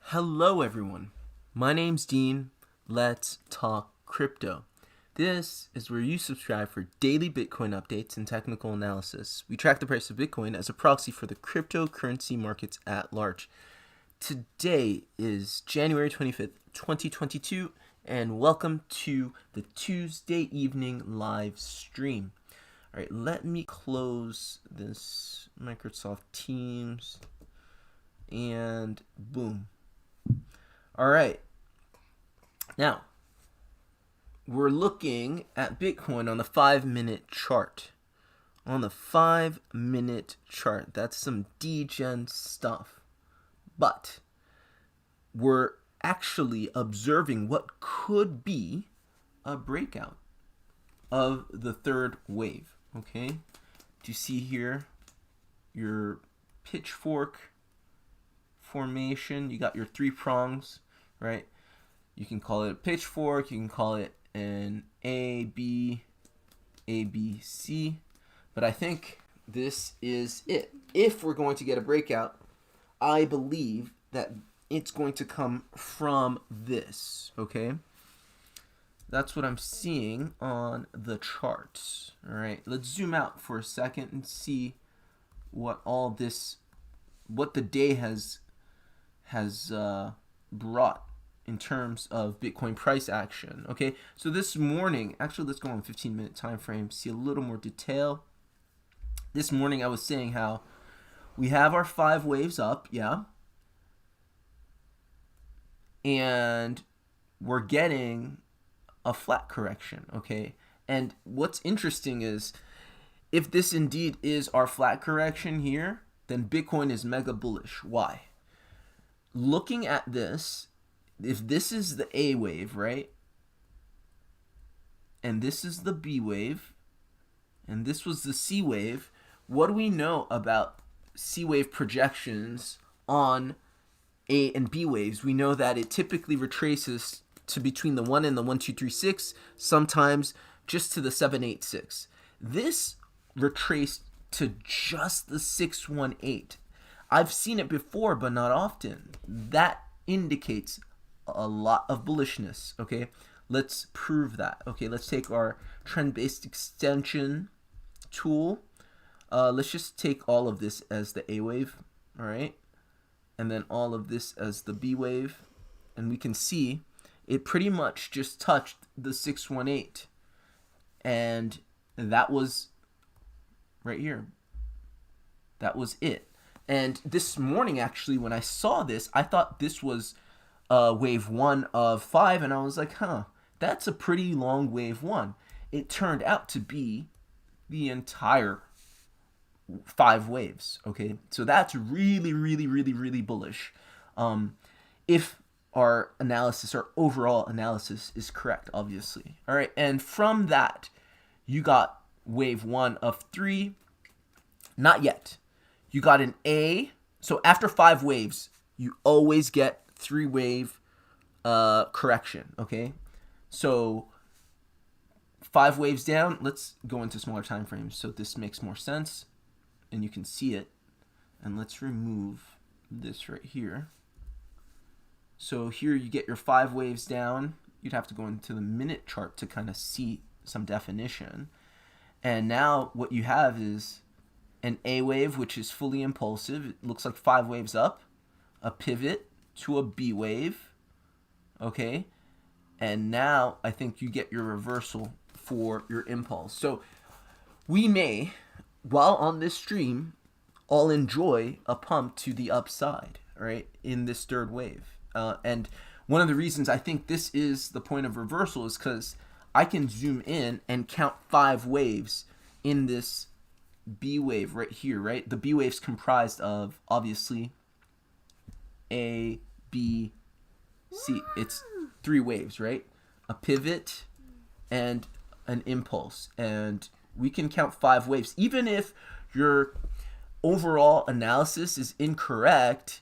Hello everyone, my name's Dean. Let's talk crypto. This is where you subscribe for daily Bitcoin updates and technical analysis. We track the price of Bitcoin as a proxy for the cryptocurrency markets at large. Today is January 25th, 2022, and welcome to the Tuesday evening live stream. All right, let me close this Microsoft Teams and boom. All right, now we're looking at Bitcoin on the 5-minute chart. On the 5-minute chart, that's some degen stuff. But we're actually observing what could be a breakout of the third wave. Okay, do you see here your pitchfork formation? You got your three prongs, right? You can call it a pitchfork, you can call it an A, B, C, but I think this is it. If we're going to get a breakout, I believe that it's going to come from this, okay? That's what I'm seeing on the charts. All right, let's zoom out for a second and see what the day has brought in terms of Bitcoin price action. Okay, so this morning, actually let's go on 15-minute time frame, see a little more detail. This morning I was saying how we have our 5 waves up, yeah, and we're getting a flat correction, okay? And what's interesting is if this indeed is our flat correction here, then Bitcoin is mega bullish. Why? Looking at this, if this is the A wave, right? And this is the B wave, and this was the C wave, what do we know about C wave projections on A and B waves? We know that it typically retraces to between the 1 and the 1, 2, 3, 6, sometimes just to the 7, 8, 6. This retraced to just the 6, 1, 8. I've seen it before, but not often. That indicates a lot of bullishness, okay? Let's prove that. Okay, let's take our trend-based extension tool. Let's just take all of this as the A wave, all right? And then all of this as the B wave. And we can see it pretty much just touched the 618. And that was right here. That was it. And this morning, actually, when I saw this, I thought this was wave 1 of 5. And I was like, that's a pretty long wave 1. It turned out to be the entire 5 waves, okay? So that's really, really, really, really bullish. If our analysis, our overall analysis is correct, obviously. All right, and from that, you got wave 1 of 3. Not yet. You got an A. So after 5 waves, you always get 3 wave correction, okay? So 5 waves down, let's go into smaller time frames so this makes more sense and you can see it. And let's remove this right here. So here you get your 5 waves down. You'd have to go into the minute chart to kind of see some definition. And now what you have is an A wave, which is fully impulsive. It looks like 5 waves up, a pivot to a B wave, okay? And now I think you get your reversal for your impulse. So we may, while on this stream, all enjoy a pump to the upside, right, in this third wave. And one of the reasons I think this is the point of reversal is because I can zoom in and count 5 waves in this B wave right here, right? The B wave's comprised of, obviously, A, B, C. It's 3 waves, right? A pivot and an impulse. And we can count 5 waves. Even if your overall analysis is incorrect,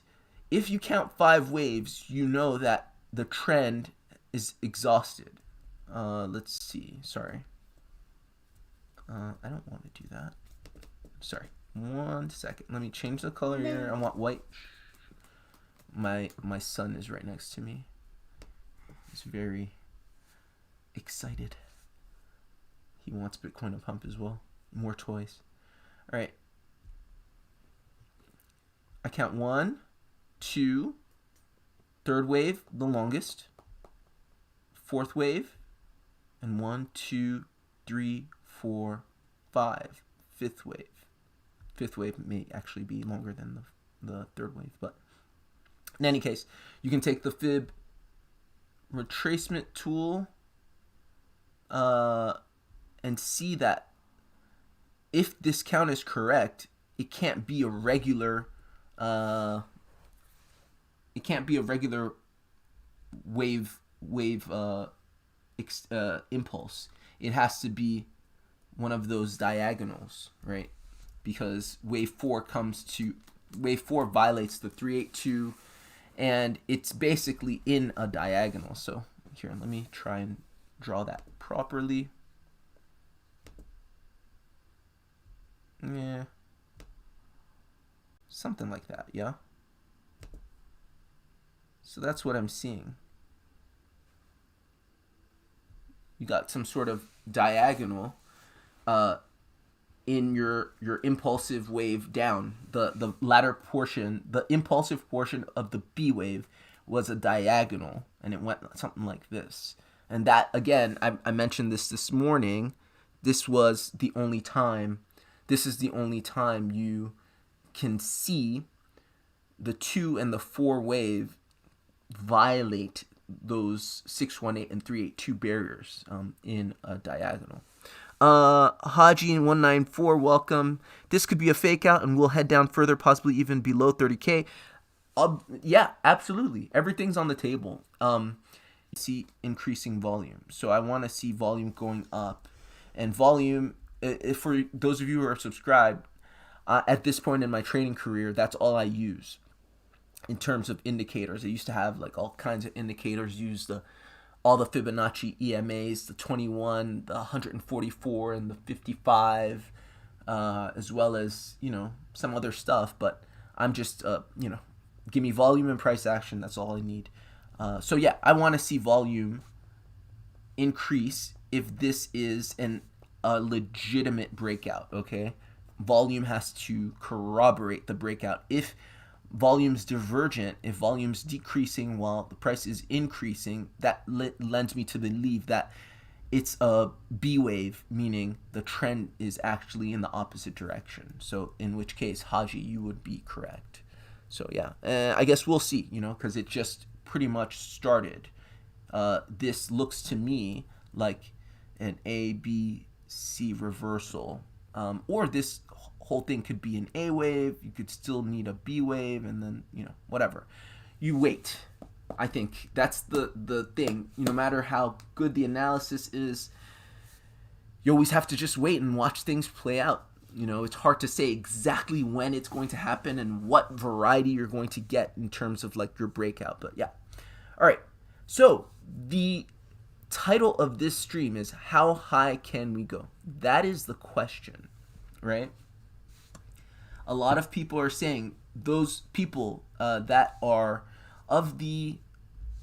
if you count 5 waves, you know that the trend is exhausted. Let's see. Sorry. I don't want to do that. Sorry. 1 second. Let me change the color here. I want white. My son is right next to me. He's very excited. He wants Bitcoin to pump as well. More toys. All right. I count 1, 2, third wave, the longest, fourth wave, and 1, 2, 3, 4, 5, fifth wave. Fifth wave may actually be longer than the third wave, but in any case, you can take the fib retracement tool and see that if this count is correct, it can't be a regular wave impulse. It has to be one of those diagonals, right? Because wave 4 violates the 382, and it's basically in a diagonal. So here, let me try and draw that properly. Yeah, something like that. Yeah. So that's what I'm seeing. You got some sort of diagonal in your impulsive wave down. The latter portion, the impulsive portion of the B wave was a diagonal, and it went something like this. And that, again, I mentioned this morning. This is the only time you can see the 2 and the 4 wave violate those 618 and 382 barriers in a diagonal. Haji in 194, welcome. This could be a fake out, and we'll head down further, possibly even below 30K. Yeah, absolutely. Everything's on the table. See increasing volume. So I want to see volume going up. And volume, for those of you who are subscribed, at this point in my trading career, that's all I use in terms of indicators. I used to have like all kinds of indicators, use all the Fibonacci EMAs, the 21, the 144, and the 55, as well as, some other stuff. But I'm just, give me volume and price action. That's all I need. So yeah, I want to see volume increase if this is a legitimate breakout, okay? Volume has to corroborate the breakout. If volume's divergent, if volume's decreasing while the price is increasing, that lends me to believe that it's a B wave, meaning the trend is actually in the opposite direction. So in which case, Haji, you would be correct. So yeah, I guess we'll see, because it just pretty much started. This looks to me like an A, B, C reversal, or this whole thing could be an A wave. You could still need a B wave, and then whatever. You wait. I think that's the thing. No matter how good the analysis is, you always have to just wait and watch things play out. It's hard to say exactly when it's going to happen and what variety you're going to get in terms of like your breakout. But yeah. All right. So the title of this stream is how high can we go? That is the question, right? A lot of people are saying, those people that are of the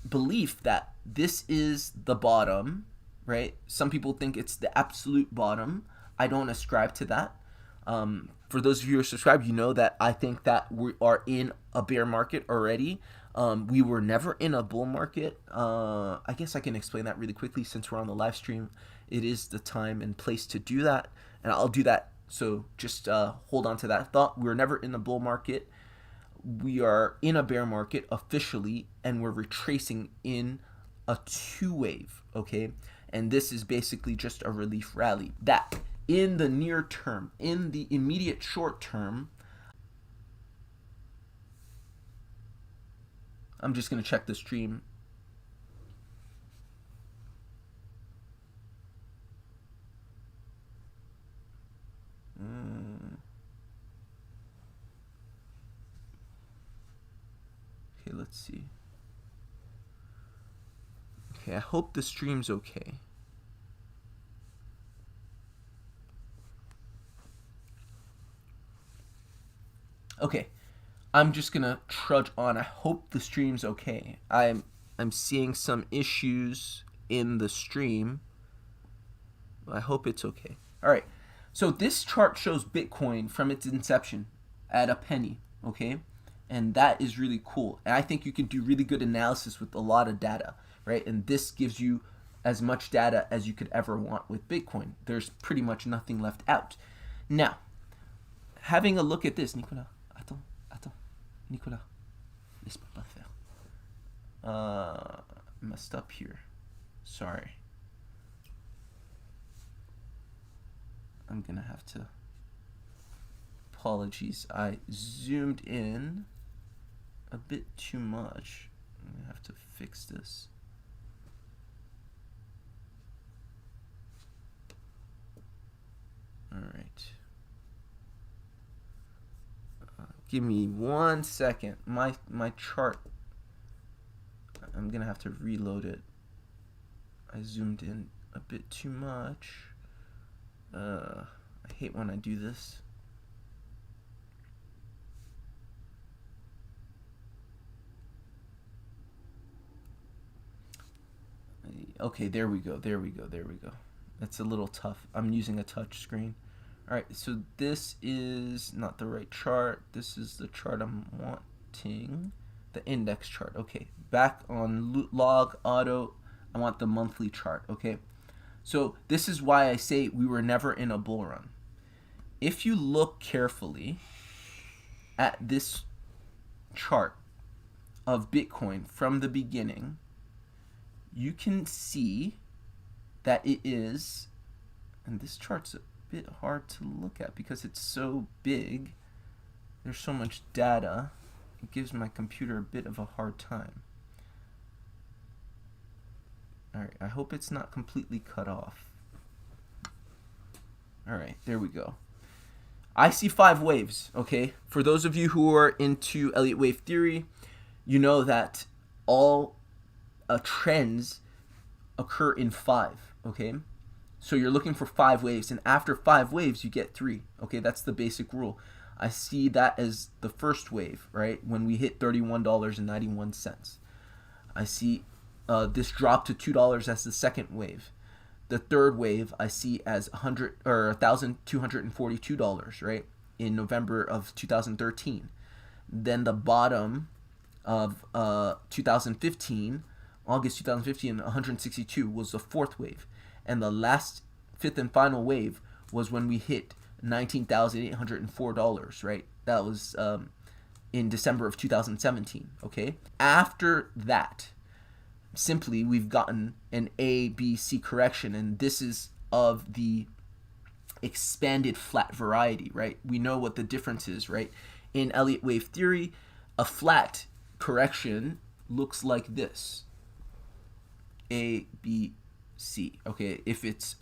belief that this is the bottom, right? Some people think it's the absolute bottom. I don't ascribe to that. For those of you who are subscribed, you know that I think that we are in a bear market already. We were never in a bull market. I guess I can explain that really quickly since we're on the live stream. It is the time and place to do that, and I'll do that. So just hold on to that thought. We were never in a bull market. We are in a bear market officially, and we're retracing in a 2-wave, okay? And this is basically just a relief rally. That in the near term, in the immediate short term, I'm just going to check the stream. Okay, let's see. Okay, I hope the stream's okay. Okay, I'm just gonna trudge on. I hope the stream's okay. I'm seeing some issues in the stream. I hope it's okay. All right. So this chart shows Bitcoin from its inception at a penny, okay? And that is really cool. And I think you can do really good analysis with a lot of data, right? And this gives you as much data as you could ever want with Bitcoin. There's pretty much nothing left out. Now, having a look at this, Nicolas, attends, Nicolas, laisse-moi pas faire. Messed up here. Sorry. I'm gonna have to. Apologies. I zoomed in a bit too much. I'm gonna have to fix this. All right. Give me 1 second. My chart. I'm gonna have to reload it. I zoomed in a bit too much. I hate when I do this. Okay, there we go. That's a little tough. I'm using a touch screen. All right, so this is not the right chart. This is the chart I'm wanting. The index chart. Okay, back on log auto. I want the monthly chart. Okay, so this is why I say we were never in a bull run. If you look carefully at this chart of Bitcoin from the beginning, you can see that it is, and this chart's a bit hard to look at because it's so big. There's so much data. It gives my computer a bit of a hard time. Alright, I hope it's not completely cut off. Alright, there we go. I see 5 waves, okay? For those of you who are into Elliott wave theory, you know that all trends occur in 5, okay? So you're looking for 5 waves, and after 5 waves, you get 3, okay? That's the basic rule. I see that as the first wave, right? When we hit $31.91. I see this drop to $2 as the second wave. The third wave I see as $1,242, right? In November of 2013. Then the bottom of 2015, August 2015, 162 was the fourth wave. And the last, fifth and final wave was when we hit $19,804, right? That was in December of 2017, okay? After that, simply we've gotten an A, B, C correction, and this is of the expanded flat variety, right? We know what the difference is, right? In Elliott wave theory, a flat correction looks like this. A, B, C, okay? If it's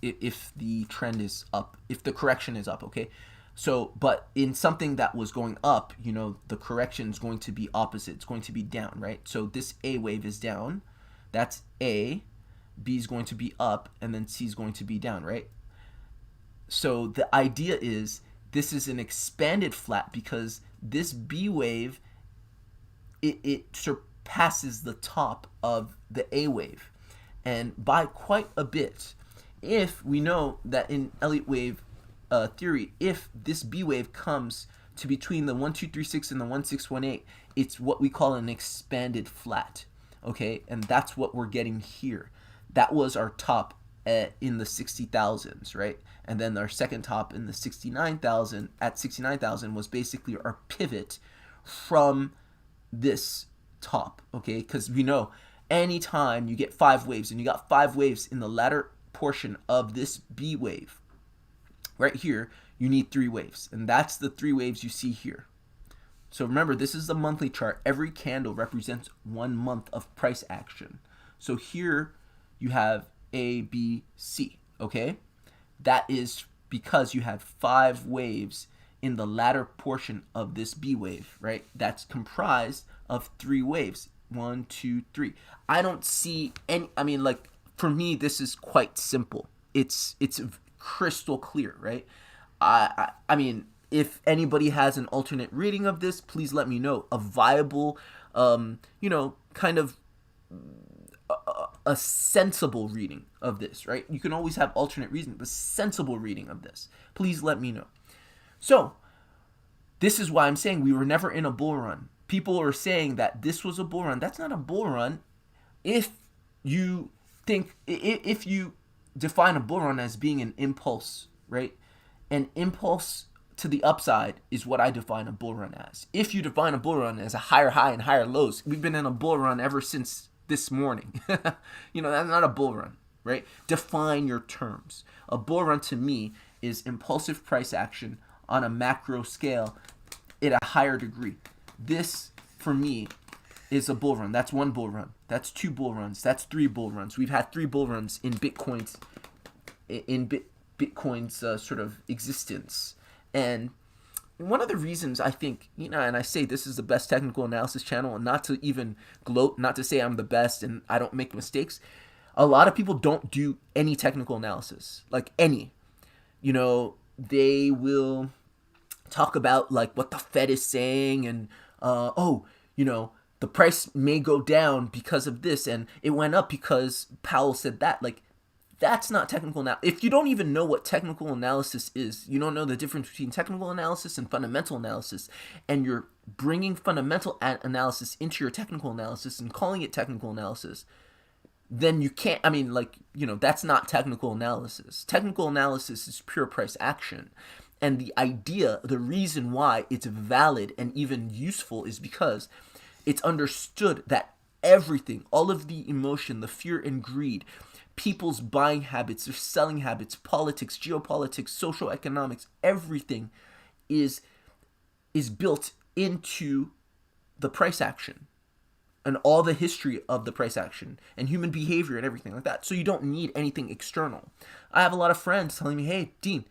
if the trend is up, if the correction is up, okay? So, but in something that was going up, you know, the correction is going to be opposite. It's going to be down, right? So this A wave is down. That's A. B is going to be up, and then C is going to be down, right? So the idea is this is an expanded flat because this B wave, it surpasses the top of the A wave, and by quite a bit. If we know that in Elliott wave theory, if this B wave comes to between the 1236 and the 1618, it's what we call an expanded flat, okay? And that's what we're getting here. That was our top in the 60,000s, right? And then our second top in the 69,000 at 69,000 was basically our pivot from this top, okay? Because we know anytime you get 5 waves, and you got 5 waves in the latter portion of this B wave, right here, you need 3 waves, and that's the 3 waves you see here. So remember, this is the monthly chart. Every candle represents 1 month of price action. So here you have A, B, C, okay? That is because you had 5 waves in the latter portion of this B wave, right? That's comprised of 3 waves. 1, 2, 3. I don't see any, I mean, like, for me, this is quite simple. It's crystal clear, right? I mean, if anybody has an alternate reading of this, please let me know. A viable, kind of a sensible reading of this, right? You can always have alternate reason, but sensible reading of this. Please let me know. So, this is why I'm saying we were never in a bull run. People are saying that this was a bull run. That's not a bull run. If you define a bull run as being an impulse, right? An impulse to the upside is what I define a bull run as. If you define a bull run as a higher high and higher lows, we've been in a bull run ever since this morning. That's not a bull run, right? Define your terms. A bull run to me is impulsive price action on a macro scale at a higher degree. This, for me, is a bull run. That's one bull run. That's two bull runs. That's three bull runs. We've had three bull runs in Bitcoin's sort of existence. And one of the reasons I think, and I say this is the best technical analysis channel, and not to even gloat, not to say I'm the best and I don't make mistakes. A lot of people don't do any technical analysis, like any. They will talk about like what the Fed is saying and, the price may go down because of this and it went up because Powell said that. Like, that's not technical analysis. If you don't even know what technical analysis is, you don't know the difference between technical analysis and fundamental analysis, and you're bringing fundamental analysis into your technical analysis and calling it technical analysis, then you can't, that's not technical analysis. Technical analysis is pure price action. And the reason why it's valid and even useful is because it's understood that everything, all of the emotion, the fear and greed, people's buying habits, their selling habits, politics, geopolitics, social economics, everything is built into the price action and all the history of the price action and human behavior and everything like that. So you don't need anything external. I have a lot of friends telling me, hey, Dean,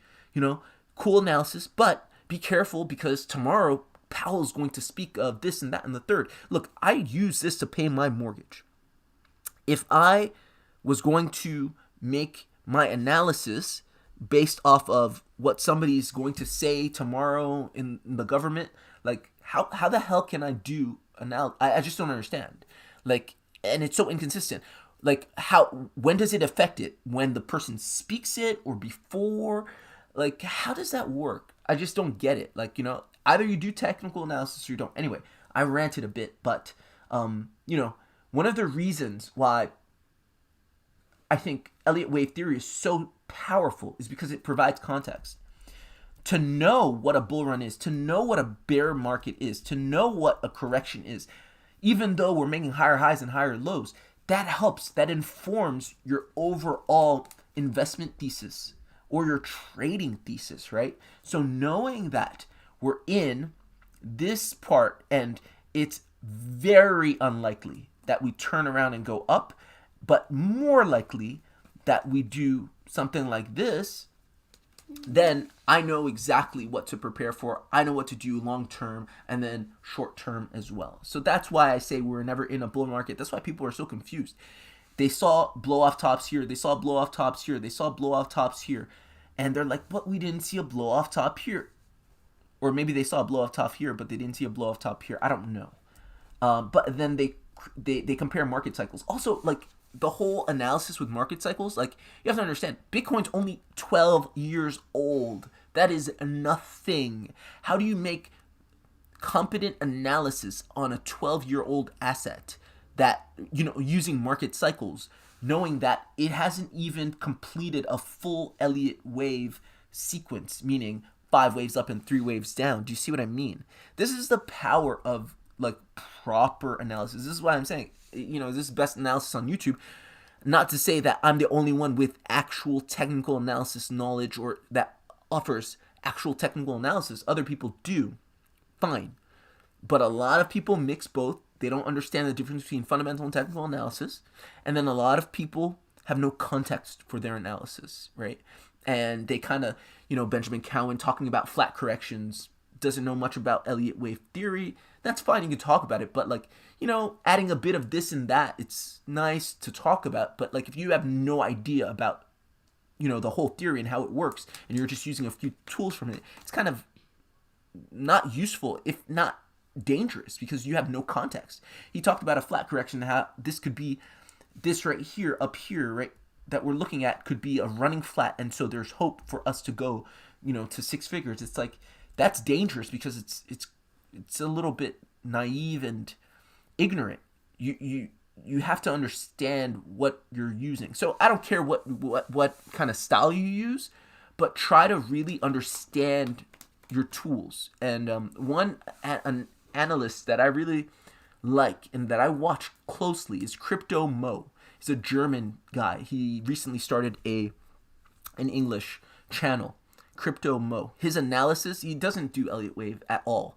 cool analysis, but be careful because tomorrow Powell's going to speak of this and that and the third. Look, I use this to pay my mortgage. If I was going to make my analysis based off of what somebody's going to say tomorrow in the government, like how the hell can I do analysis? I just don't understand. Like, and it's so inconsistent. Like, when does it affect it? When the person speaks it or before? Like, how does that work? I just don't get it. Like, either you do technical analysis or you don't. Anyway, I ranted a bit, but, one of the reasons why I think Elliott wave theory is so powerful is because it provides context. To know what a bull run is, to know what a bear market is, to know what a correction is, even though we're making higher highs and higher lows, that helps, that informs your overall investment thesis or your trading thesis, right? So knowing that we're in this part and it's very unlikely that we turn around and go up, but more likely that we do something like this, then I know exactly what to prepare for. I know what to do long term and then short term as well. So that's why I say we're never in a bull market. That's why people are so confused. They saw blow off tops here. They saw blow off tops here. They saw blow off tops here. And they're like, but we didn't see a blow off top here. Or maybe they saw a blow off top here, but they didn't see a blow off top here. I don't know. But then they compare market cycles. Also, like, the whole analysis with market cycles, like, you have to understand, Bitcoin's only 12 years old. That is nothing. How do you make competent analysis on a 12-year-old asset that, using market cycles, knowing that it hasn't even completed a full Elliott wave sequence, meaning 5 waves up and 3 waves down? Do you see what I mean? This is the power of, like, proper analysis. This is why I'm saying, this is best analysis on YouTube. Not to say that I'm the only one with actual technical analysis knowledge or that offers actual technical analysis. Other people do. Fine. But a lot of people mix both. They don't understand the difference between fundamental and technical analysis. And then a lot of people have no context for their analysis, right? And they kind of, Benjamin Cowan talking about flat corrections, doesn't know much about Elliott wave theory. That's fine, you can talk about it, but adding a bit of this and that, it's nice to talk about. But if you have no idea about, the whole theory and how it works, and you're just using a few tools from it, it's kind of not useful, if not dangerous, because you have no context. He talked about a flat correction, how this could be, this right here, up here, right, that we're looking at could be a running flat, and so there's hope for us to go, to six figures. It's like, that's dangerous because it's a little bit naive and ignorant. You have to understand what you're using. So I don't care what kind of style you use, but try to really understand your tools. And an analyst that I really like and that I watch closely is Crypto Mo. He's a German guy. He recently started an English channel, Crypto Mo. His analysis, he doesn't do Elliott Wave at all,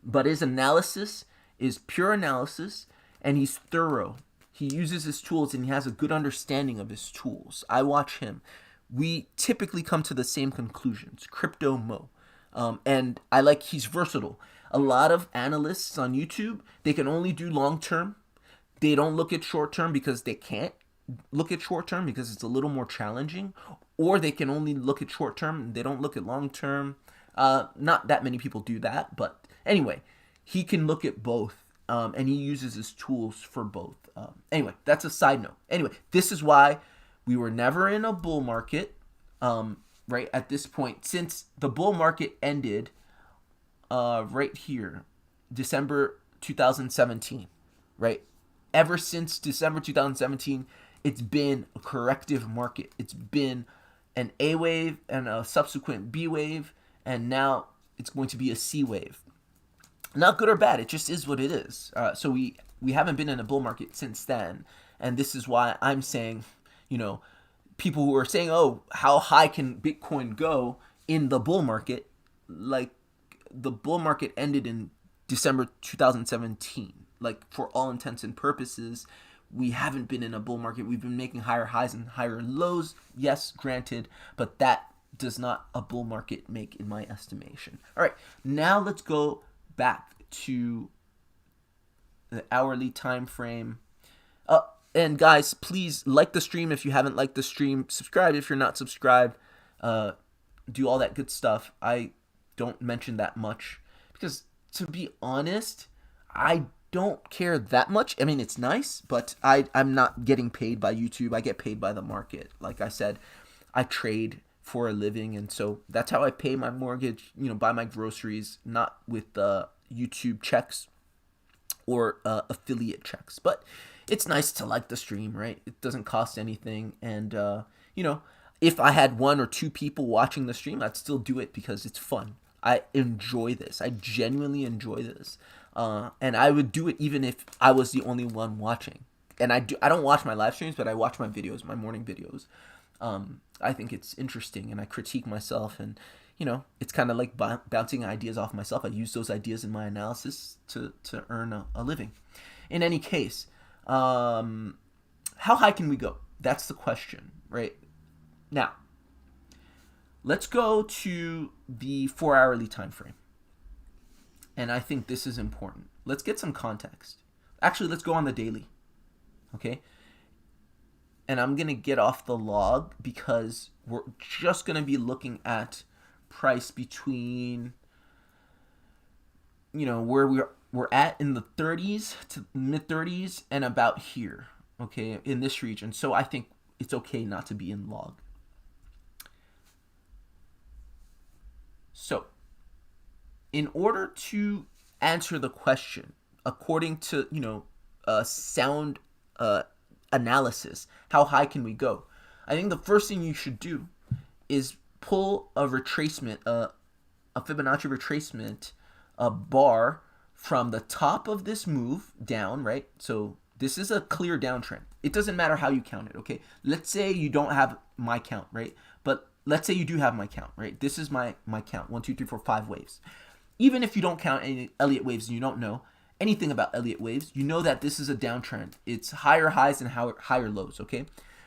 but his analysis is pure analysis, and he's thorough. He uses his tools, and he has a good understanding of his tools. I watch him. We typically come to the same conclusions. Crypto Mo. And I like, he's versatile. A lot of analysts on YouTube, they can only do long term. They don't look at short term because they can't look at short term because it's a little more challenging. Or they can only look at short term and they don't look at long term. Not that many people do that, but anyway, he can look at both. And he uses his tools for both. Anyway, that's a side note. Anyway, this is why we were never in a bull market, right at this point, since the bull market ended right here, December 2017, right? Ever since December 2017, it's been a corrective market. It's been an A wave and a subsequent B wave, and now it's going to be a C wave. Not good or bad, it just is what it is. So we haven't been in a bull market since then, and this is why I'm saying, people who are saying, oh, how high can Bitcoin go in the bull market? Like, the bull market ended in December 2017. Like, for all intents and purposes, we haven't been in a bull market. We've been making higher highs and higher lows, yes, granted, but that does not a bull market make, in my estimation. All right, now let's go back to the hourly time frame. And guys, please like the stream if you haven't liked the stream. Subscribe if you're not subscribed. Do all that good stuff. I don't mention that much because, to be honest, I don't care that much. I mean, it's nice, but I'm not getting paid by YouTube. I get paid by the market. Like I said, I trade for a living, and so that's how I pay my mortgage, buy my groceries, not with YouTube checks or affiliate checks. But it's nice to like the stream, right? It doesn't cost anything, and if I had one or two people watching the stream, I'd still do it because it's fun. I enjoy this. I genuinely enjoy this, and I would do it even if I was the only one watching. And I don't watch my live streams, but I watch my videos, my morning videos. I think it's interesting, and I critique myself, and it's kind of like bouncing ideas off myself. I use those ideas in my analysis to earn a living. In any case, how high can we go? That's the question, right? Now, let's go to the 4-hourly time frame. And I think this is important. Let's get some context. Actually, let's go on the daily. Okay? And I'm going to get off the log because we're just going to be looking at price between, where we're at in the 30s to mid 30s and about here, okay, in this region. So I think it's okay not to be in log. So in order to answer the question according to, sound analysis, how high can we go? I think the first thing you should do is pull a retracement, a Fibonacci retracement, a bar from the top of this move down, right? So this is a clear downtrend. It doesn't matter how you count it, okay? Let's say you don't have my count, right? But let's say you do have my count, right? This is my count, 1, 2, 3, 4, 5 waves. Even if you don't count any Elliott waves and you don't know anything about Elliott waves, you know that this is a downtrend. It's higher highs and higher lows, okay?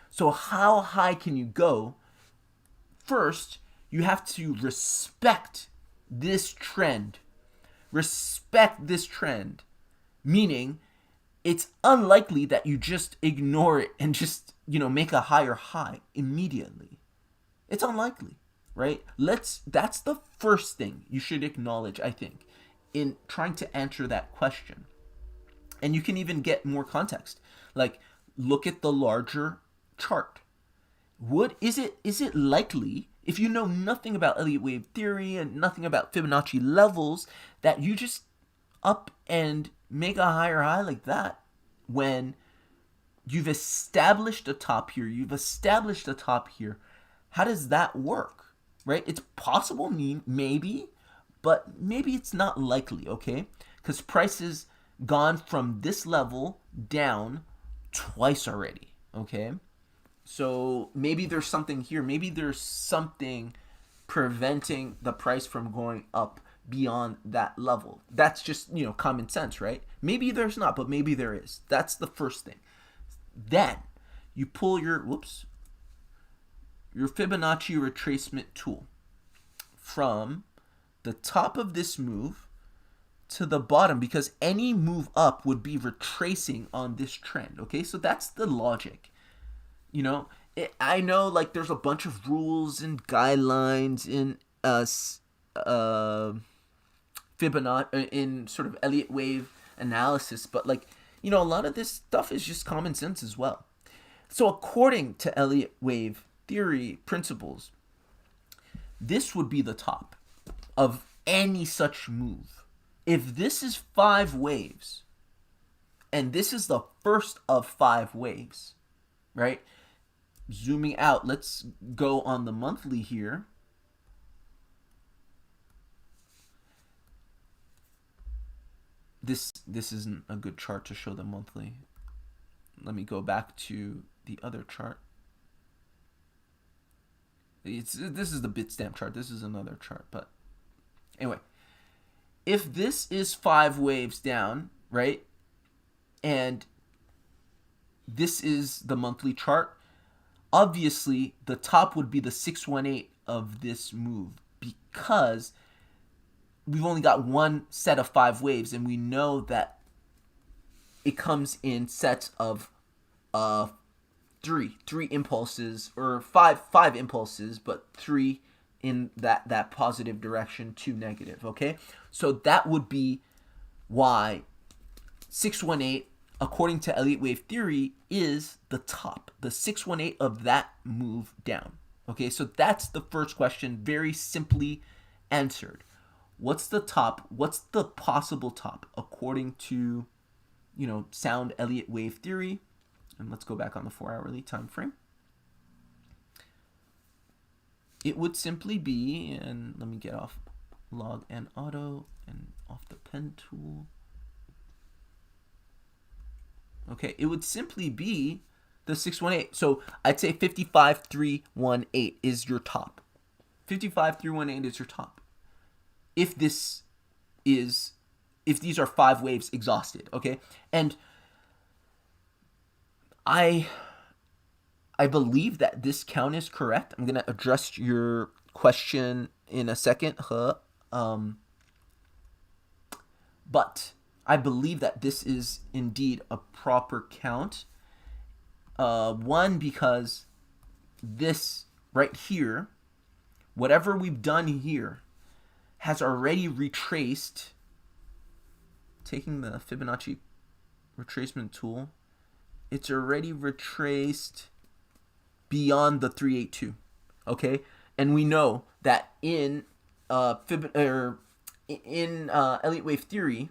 So how high can you go? First, you have to respect this trend. Respect this trend, meaning it's unlikely that you just ignore it and just, make a higher high immediately. It's unlikely. right? That's the first thing you should acknowledge, I think, in trying to answer that question. And you can even get more context. Like, look at the larger chart. Is it likely, if you know nothing about Elliott wave theory and nothing about Fibonacci levels, that you just up and make a higher high like that when you've established a top here, you've established a top here? How does that work, right? It's possible, maybe, but maybe it's not likely, okay? Because prices gone from this level down twice already, okay? So maybe there's something here. Maybe there's something preventing the price from going up beyond that level. That's just, common sense, right? Maybe there's not, but maybe there is. That's the first thing. Then you pull your Fibonacci retracement tool from the top of this move to the bottom, because any move up would be retracing on this trend, okay? So that's the logic. I know, like, there's a bunch of rules and guidelines in Fibonacci, in sort of Elliott wave analysis, but, like, a lot of this stuff is just common sense as well. So according to Elliott wave theory principles, this would be the top of any such move. If this is 5 waves, and this is the first of 5 waves, right? Zooming out, let's go on the monthly here. This isn't a good chart to show the monthly. Let me go back to the other chart. This is the Bitstamp chart. This is another chart, but anyway, if this is 5 waves down, right, and this is the monthly chart, obviously the top would be the 618 of this move, because we've only got one set of 5 waves, and we know that it comes in sets of three impulses, or five impulses, but 3 in that positive direction, 2 negative, okay? So that would be why 618, according to Elliott wave theory, is the top, the 618 of that move down, okay? So that's the first question, very simply answered. What's the top? What's the possible top according to, sound Elliott wave theory? And let's go back on the 4-hourly time frame. It would simply be, and let me get off log and auto and off the pen tool. Okay, it would simply be the 618. So I'd say 55,318 is your top. 55,318 is your top. If these are 5 waves exhausted, okay? And I believe that this count is correct. I'm going to address your question in a second. But I believe that this is indeed a proper count. One, because this right here, whatever we've done here, has already retraced, taking the Fibonacci retracement tool, it's already retraced beyond the 382, okay? And we know that in Elliott wave theory,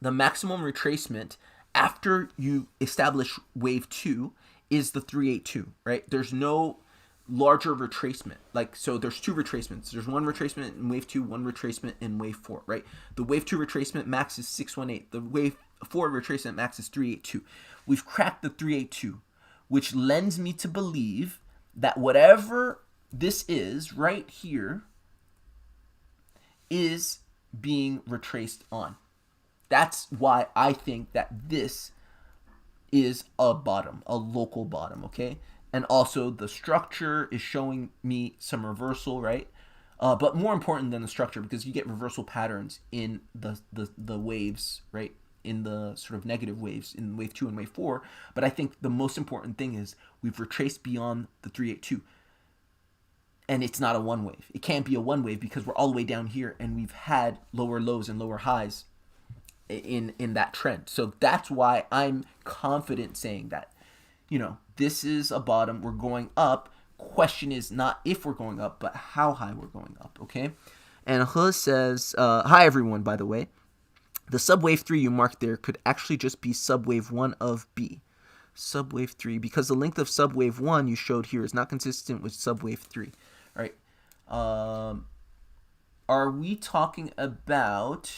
the maximum retracement after you establish wave 2 is the 382, right? There's no larger retracement. Like, so there's 2 retracements. There's one retracement in wave 2, one retracement in wave 4, right? The wave 2 retracement max is 618. The wave 4 retracement max is 382. We've cracked the 382, which lends me to believe that whatever this is right here is being retraced on. That's why I think that this is a bottom, a local bottom, okay? And also the structure is showing me some reversal, right? But more important than the structure, because you get reversal patterns in the waves, right? In the sort of negative waves in wave 2 and wave 4. But I think the most important thing is we've retraced beyond the 382. and it's not a one wave. It can't be a one wave because we're all the way down here and we've had lower lows and lower highs in that trend. So that's why I'm confident saying that, this is a bottom. We're going up. Question is not if we're going up, but how high we're going up, okay? And He says, hi everyone, by the way. The subwave 3 you marked there could actually just be subwave 1 of B. Subwave 3, because the length of subwave 1 you showed here is not consistent with subwave 3. All right. Are we talking about...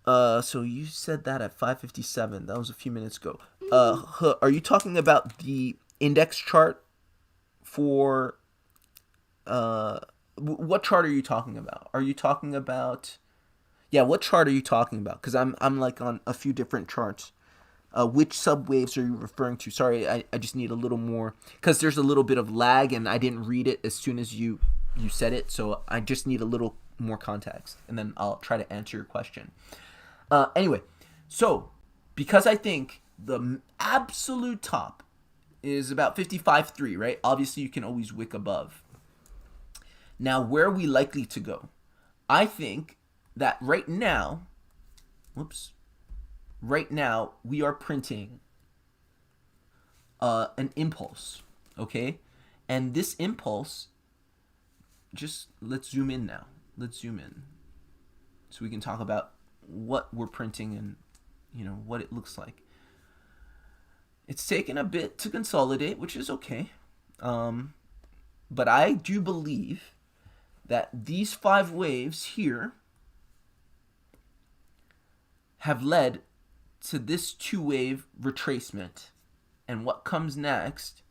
so you said that at 5:57. That was a few minutes ago. Are you talking about the index chart for... what chart are you talking about? Are you talking about... Yeah, what chart are you talking about? Because I'm like on a few different charts. Which subwaves are you referring to? Sorry, I just need a little more, because there's a little bit of lag and I didn't read it as soon as you said it, so I just need a little more context, and then I'll try to answer your question. Anyway, so because I think the absolute top is about 55.3, right? Obviously, you can always wick above. Now, where are we likely to go? I think that right now, we are printing an impulse, okay? And this impulse, let's zoom in now. Let's zoom in so we can talk about what we're printing and, what it looks like. It's taken a bit to consolidate, which is okay. But I do believe that these 5 waves here have led to this 2-wave retracement. And what comes next,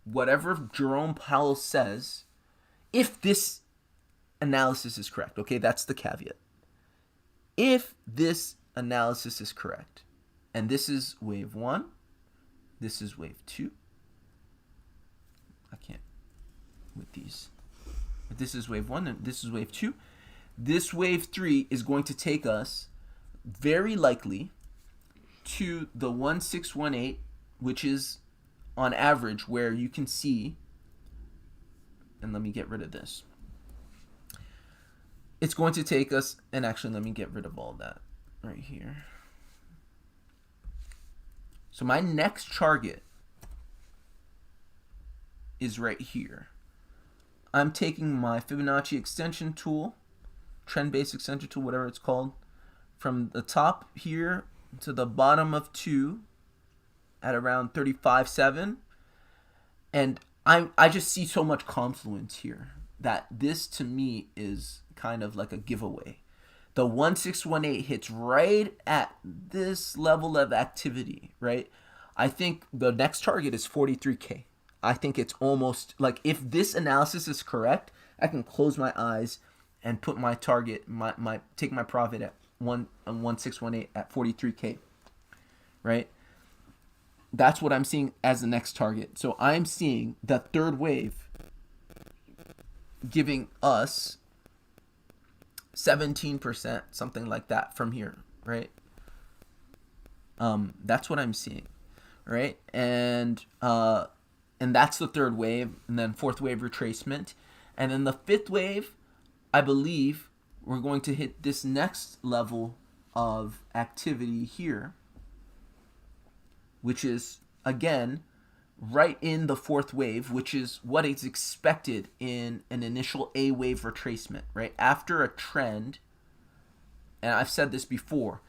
whatever Jerome Powell says, if this analysis is correct, okay, that's the caveat. If this analysis is correct, and this is wave 1, this is wave 2. I can't with these. But this is wave 1 and this is wave 2. This wave 3 is going to take us very likely to the 1618, which is on average where you can see, and let me get rid of this. It's going to take us, and actually let me get rid of all that right here. So my next target is right here. I'm taking my Fibonacci extension tool, trend-based extension tool, whatever it's called, from the top here to the bottom of 2 at around 35.7, and I just see so much confluence here that this to me is kind of like a giveaway. The 1618 hits right at this level of activity, right? I think the next target is 43K. I think it's almost like, if this analysis is correct, I can close my eyes and put my target, take my profit at 1618 at 43K, right? That's what I'm seeing as the next target. So I'm seeing the third wave giving us 17%, something like that from here, right? That's what I'm seeing, right? And that's the third wave, and then fourth wave retracement. And then the fifth wave, I believe we're going to hit this next level of activity here, which is, again, right in the fourth wave, which is what is expected in an initial A wave retracement, right? After a trend, and I've said this before,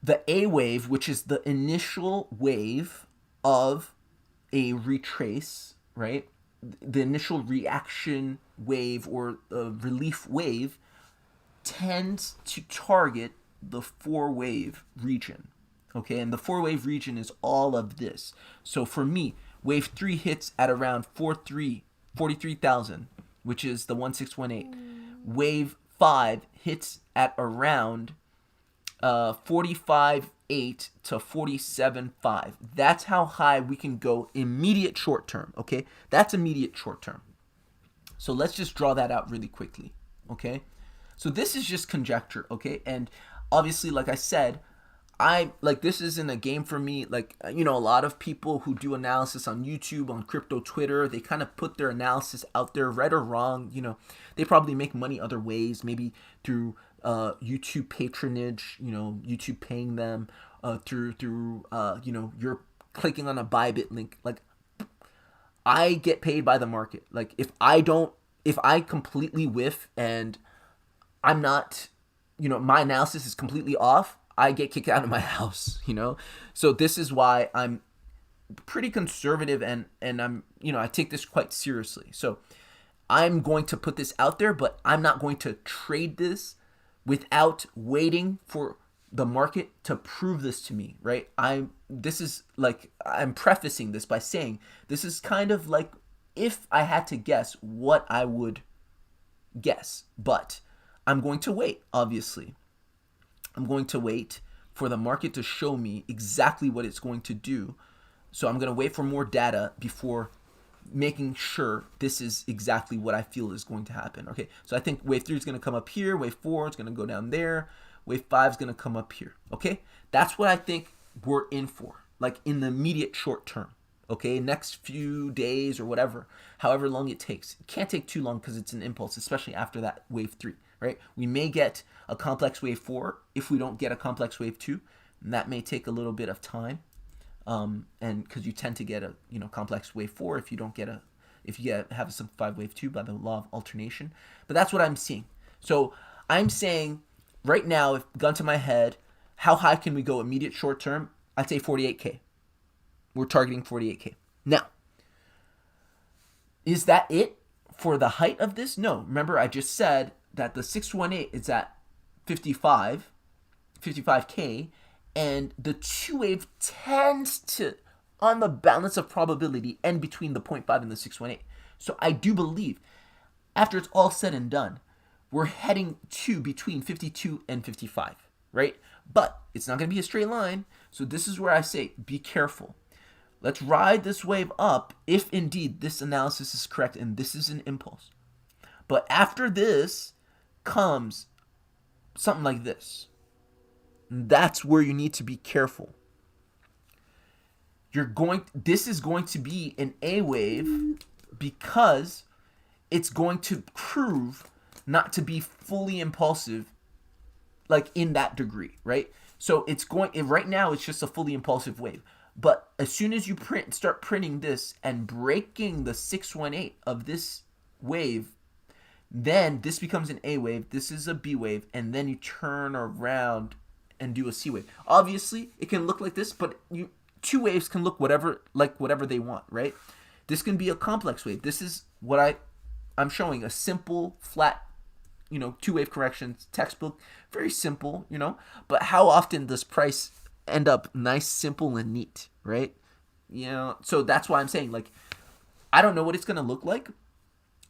the A wave, which is the initial wave of a retrace, right? The initial reaction wave or relief wave tends to target the 4-wave region. Okay, and the 4-wave region is all of this. So for me, wave 3 hits at around 43,000, which is the 1618. Wave 5 hits at around 45.8 to 47.5. That's how high we can go immediate short term, okay? That's immediate short term. So let's just draw that out really quickly, okay? So this is just conjecture, okay? And obviously, like I said, I like, this isn't a game for me. Like, you know, a lot of people who do analysis on YouTube, on crypto Twitter, they kind of put their analysis out there, right or wrong. You know, they probably make money other ways, maybe through YouTube patronage, you know, YouTube paying them, through you know, you're clicking on a Bybit link. Like, I get paid by the market. Like, if I completely whiff and I'm not, you know, my analysis is completely off, I get kicked out of my house, you know? So this is why I'm pretty conservative, and I'm, you know, I take this quite seriously. So I'm going to put this out there, but I'm not going to trade this without waiting for the market to prove this to me, right? This is like, I'm prefacing this by saying this is kind of like if I had to guess what I would guess, but I'm going to wait, obviously. I'm going to wait for the market to show me exactly what it's going to do. So I'm going to wait for more data before making sure this is exactly what I feel is going to happen. Okay, so I think wave 3 is going to come up here. Wave 4 is going to go down there. Wave 5 is going to come up here. Okay, that's what I think we're in for, like in the immediate short term. Okay, next few days or whatever, however long it takes. It can't take too long because it's an impulse, especially after that wave 3. Right? We may get a complex wave 4 if we don't get a complex wave 2. And that may take a little bit of time, and because you tend to get a, you know, complex wave 4 if you don't get have a simplified wave 2 by the law of alternation. But that's what I'm seeing. So I'm saying right now, if gun to my head, how high can we go immediate short term? I'd say 48K. We're targeting 48K. Now, is that it for the height of this? No. Remember, I just said that the 618 is at 55K, and the 2 wave tends to, on the balance of probability, end between the 0.5 and the 618. So I do believe, after it's all said and done, we're heading to between 52 and 55, right? But it's not going to be a straight line, so this is where I say, be careful. Let's ride this wave up if indeed this analysis is correct and this is an impulse. But after this comes something like this. That's where you need to be careful. This is going to be an A wave because it's going to prove not to be fully impulsive, like in that degree, right? So right now it's just a fully impulsive wave. But as soon as you start printing this and breaking the 618 of this wave, then this becomes an A wave, this is a B wave, and then you turn around and do a C wave. Obviously, it can look like this, but 2 waves can look whatever they want, right? This can be a complex wave. This is what I'm showing, a simple, flat, you know, 2 wave correction textbook. Very simple, you know. But how often does price end up nice, simple, and neat, right? You know, so that's why I'm saying, like, I don't know what it's going to look like,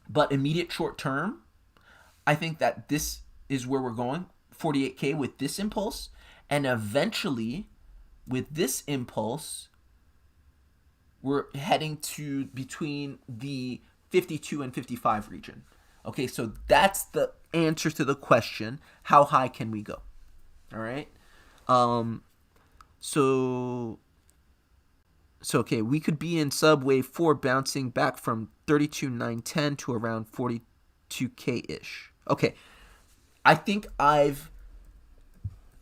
but immediate short term, I think that this is where we're going, 48K with this impulse, and eventually with this impulse, we're heading to between the 52 and 55 region. Okay, so that's the answer to the question, how high can we go? All right. So okay, we could be in sub wave 4 bouncing back from 32,910 to around 42K ish. Okay, I think I've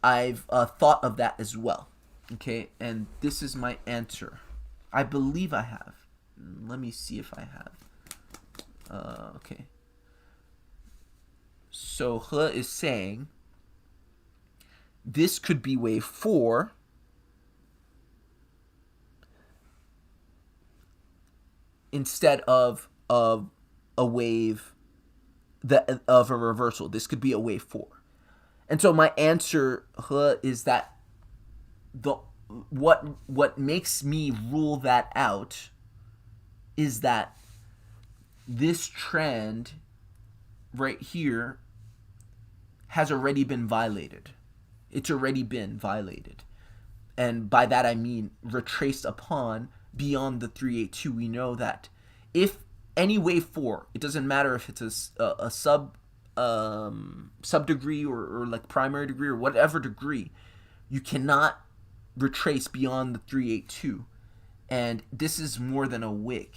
thought of that as well. Okay, and this is my answer. I believe I have. Let me see if I have. Okay. So He is saying this could be wave 4. Instead of a wave of a reversal. This could be a wave 4. And so my answer is that what makes me rule that out is that this trend right here has already been violated. It's already been violated. And by that I mean retraced upon beyond the 382. We know that if any wave 4, it doesn't matter if it's a sub degree or like primary degree or whatever degree, you cannot retrace beyond the 382. And this is more than a wick,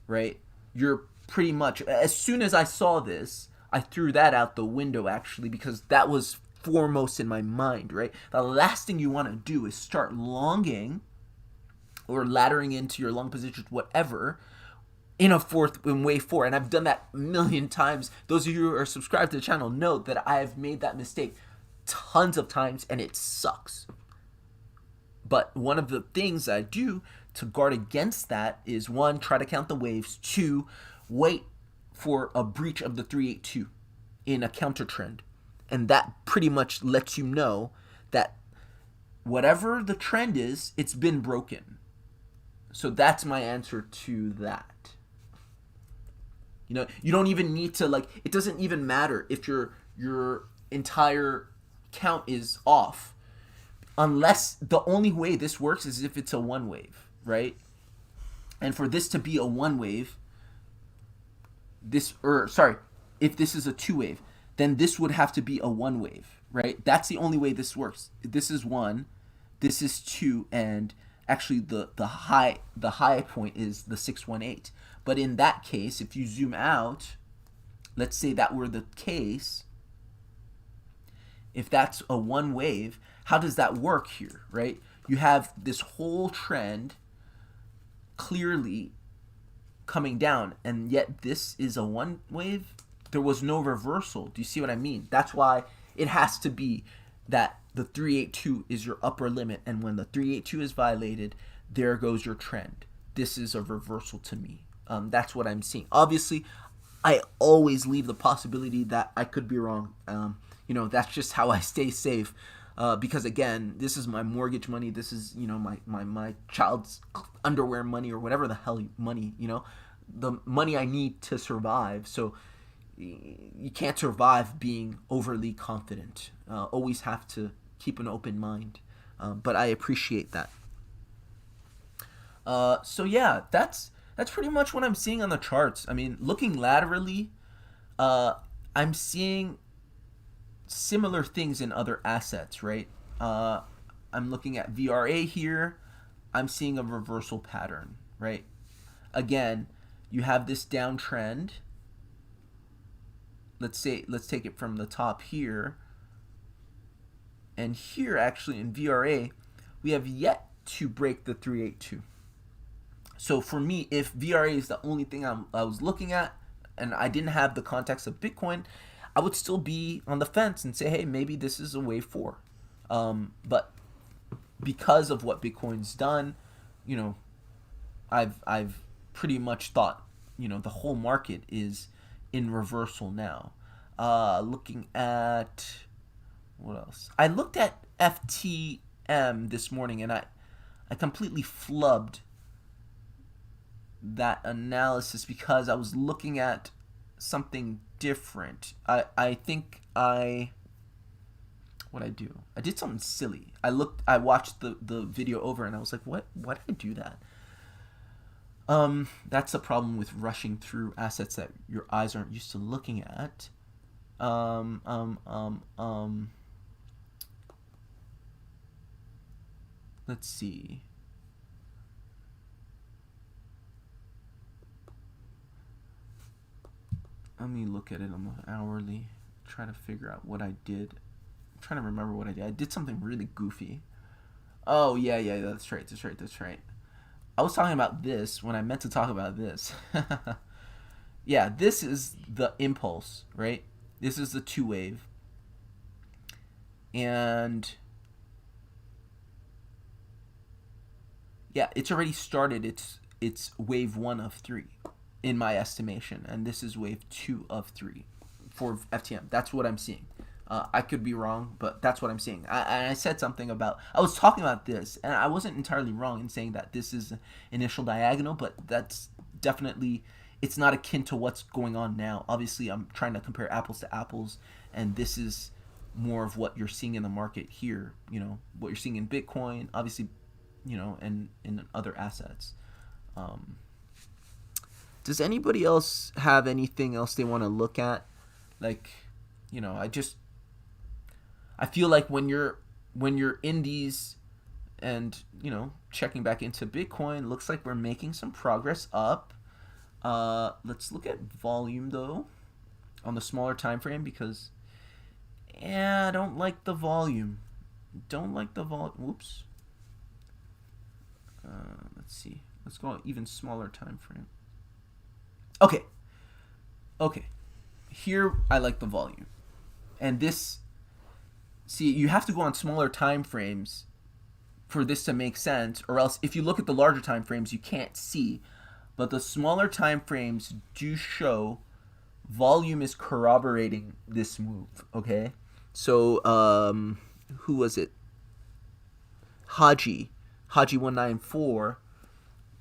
right? You're pretty much, as soon as I saw this, I threw that out the window, actually, because that was foremost in my mind, right? The last thing you want to do is start longing or laddering into your long positions, whatever, in wave 4. And I've done that a million times. Those of you who are subscribed to the channel know that I have made that mistake tons of times, and it sucks. But one of the things I do to guard against that is, 1, try to count the waves. 2, wait for a breach of the 382 in a counter trend. And that pretty much lets you know that whatever the trend is, it's been broken. So that's my answer to that. You know, you don't even need to, like, it doesn't even matter if your entire count is off, unless the only way this works is if it's a one wave, right? And for this to be a one wave, if this is a two wave, then this would have to be a one wave, right? That's the only way this works. This is 1, this is 2, and actually the high point is the 618. But in that case, if you zoom out, let's say that were the case, if that's a one wave, how does that work here, right? You have this whole trend clearly coming down, and yet this is a one wave. There was no reversal. Do you see what I mean? That's why it has to be that the 382 is your upper limit, and when the 382 is violated, there goes your trend. This is a reversal to me. That's what I'm seeing. Obviously, I always leave the possibility that I could be wrong. You know, that's just how I stay safe. Because again, this is my mortgage money. This is, you know, my child's underwear money, or whatever the hell money, you know, the money I need to survive. So you can't survive being overly confident. Always have to keep an open mind. But I appreciate that. So yeah, that's pretty much what I'm seeing on the charts. I mean, looking laterally, I'm seeing similar things in other assets, right? I'm looking at VRA here. I'm seeing a reversal pattern, right? Again, you have this downtrend. Let's take it from the top here. And here, actually, in VRA, we have yet to break the 382. So for me, if VRA is the only thing I was looking at, and I didn't have the context of Bitcoin, I would still be on the fence and say, hey, maybe this is a wave 4. But because of what Bitcoin's done, you know, I've pretty much thought, you know, the whole market is in reversal now. Looking at what else? I looked at FTM this morning, and I completely flubbed that analysis because I was looking at something different. I think I did something silly. I watched the video over, and I was like, why did I do that? That's the problem with rushing through assets that your eyes aren't used to looking at. Let's see. Let me look at it on the hourly. Try to figure out what I did. I'm trying to remember what I did. I did something really goofy. Oh, yeah, that's right. I was talking about this when I meant to talk about this. Yeah, this is the impulse, right? This is the 2 wave. And yeah, it's already started. It's wave 1 of 3 in my estimation, and this is wave 2 of 3 for FTM. That's what I'm seeing. I could be wrong, but that's what I'm seeing. I said something about, I was talking about this, and I wasn't entirely wrong in saying that this is initial diagonal, but that's definitely, it's not akin to what's going on now. Obviously, I'm trying to compare apples to apples, and this is more of what you're seeing in the market here, you know, what you're seeing in Bitcoin, obviously, you know, and in other assets. Does anybody else have anything else they want to look at? Like, you know, I feel like when you're when you're in these and, checking back into Bitcoin, looks like we're making some progress up. Let's look at volume though on the smaller time frame, because I don't like the volume. Whoops. Let's see. Let's go on even smaller time frame. Okay. Here I like the volume. And this, see, you have to go on smaller time frames for this to make sense, or else if you look at the larger time frames, you can't see. But the smaller time frames do show volume is corroborating this move, okay? So, who was it? Haji 194,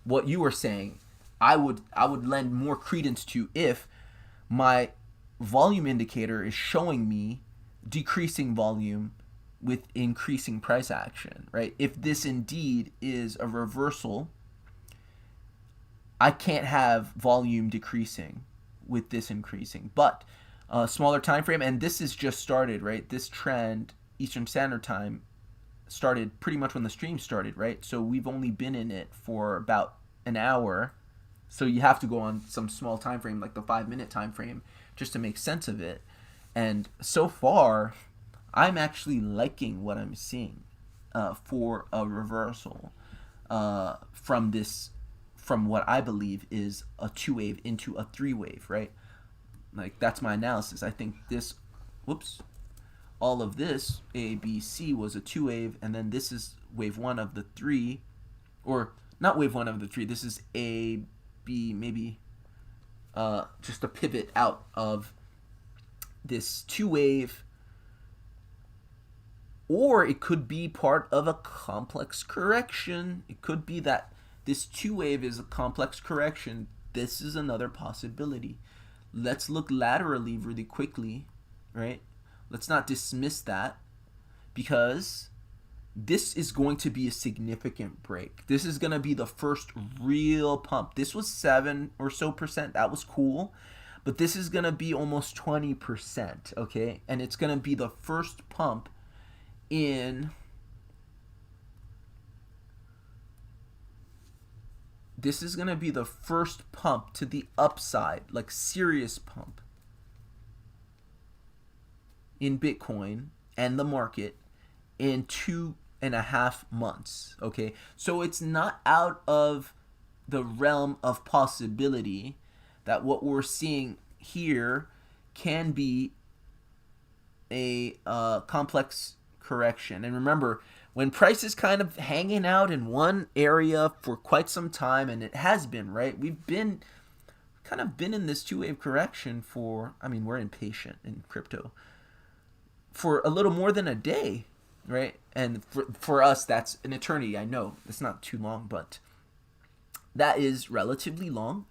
what you were saying, I would lend more credence to if my volume indicator is showing me decreasing volume with increasing price action, right? If this indeed is a reversal, I can't have volume decreasing with this increasing. But smaller time frame, and this is just started, right? This trend, Eastern Standard Time, started pretty much when the stream started, right? So we've only been in it for about an hour. So you have to go on some small time frame, like the 5-minute time frame, just to make sense of it. And so far, I'm actually liking what I'm seeing for a reversal from what I believe is a 2-wave into a 3-wave, right? Like, that's my analysis. I think this, all of this, A, B, C, was a 2-wave, and then this is wave 1 of the 3, or not wave 1 of the 3, this is A, B, maybe just a pivot out of this 2-wave, or it could be part of a complex correction. It could be that this 2-wave is a complex correction. This is another possibility. Let's look laterally really quickly, right? Let's not dismiss that, because this is going to be a significant break. This is going to be the first real pump. This was 7% or so. That was cool. But this is going to be almost 20%, okay? And it's going to be the first pump in... This is going to be the first pump to the upside, like serious pump, in Bitcoin and the market in 2.5 months, okay? So it's not out of the realm of possibility that what we're seeing here can be a complex correction. And remember, when price is kind of hanging out in one area for quite some time, and it has been, right? We've been in this 2-wave correction for, we're impatient in crypto, for a little more than a day, right? And for us, that's an eternity. I know it's not too long, but that is relatively long.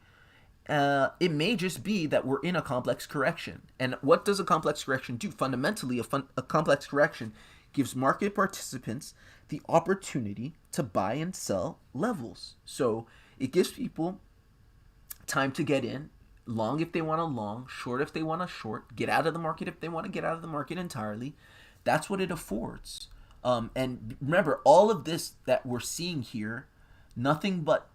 It may just be that we're in a complex correction. And what does a complex correction do? Fundamentally, a complex correction gives market participants the opportunity to buy and sell levels. So it gives people time to get in, long if they want to long, short if they want to short, get out of the market if they want to get out of the market entirely. That's what it affords. And remember, all of this that we're seeing here, nothing but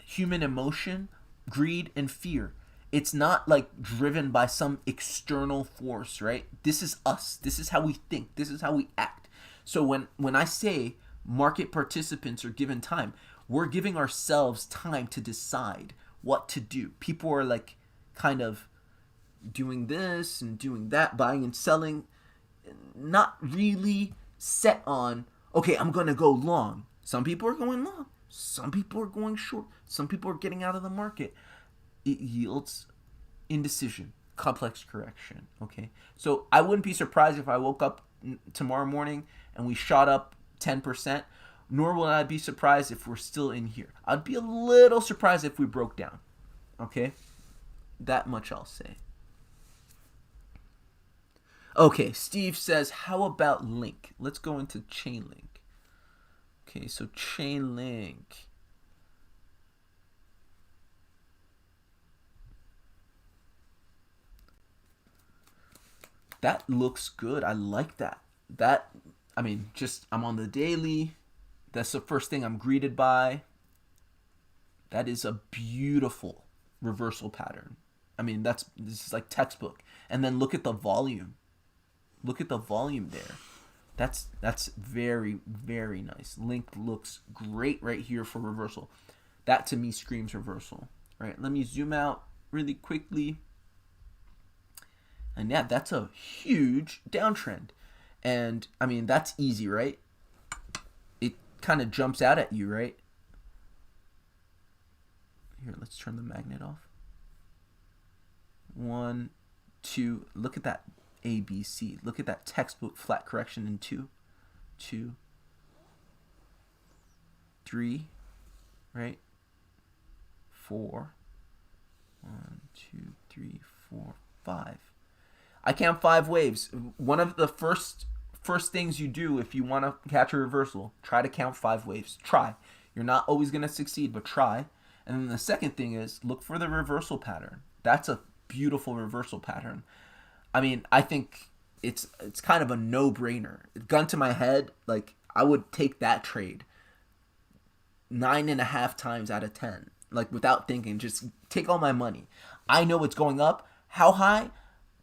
human emotion, greed, and fear. It's not like driven by some external force, right? This is us. This is how we think. This is how we act. So when I say market participants are given time, we're giving ourselves time to decide what to do. People are like kind of doing this and doing that, buying and selling, not really set on, okay, I'm going to go long. Some people are going long. Some people are going short. Some people are getting out of the market. It yields indecision, complex correction, okay? So I wouldn't be surprised if I woke up tomorrow morning and we shot up 10%, nor will I be surprised if we're still in here. I'd be a little surprised if we broke down, okay? That much I'll say. Okay, Steve says, how about Link? Let's go into Chainlink. Okay, so Chainlink. That looks good. I like that. That I mean, just I'm on the daily. That's the first thing I'm greeted by. That is a beautiful reversal pattern. I mean, this is like textbook. And then look at the volume. Look at the volume there. That's very, very nice. Link looks great right here for reversal. That to me screams reversal. Right? Let me zoom out really quickly. And yeah, that's a huge downtrend. And I mean, that's easy, right? It kind of jumps out at you, right? Here, let's turn the magnet off. 1, 2. Look at that ABC. Look at that textbook flat correction in 2, 2, 3, right? 4. 1, 2, 3, 4, 5. I count 5 waves. One of the first things you do if you want to catch a reversal, try to count 5 waves. Try. You're not always going to succeed, but try. And then the second thing is look for the reversal pattern. That's a beautiful reversal pattern. I mean, I think it's kind of a no-brainer. Gun to my head, like I would take that trade 9.5 times out of 10, like without thinking. Just take all my money. I know it's going up. How high?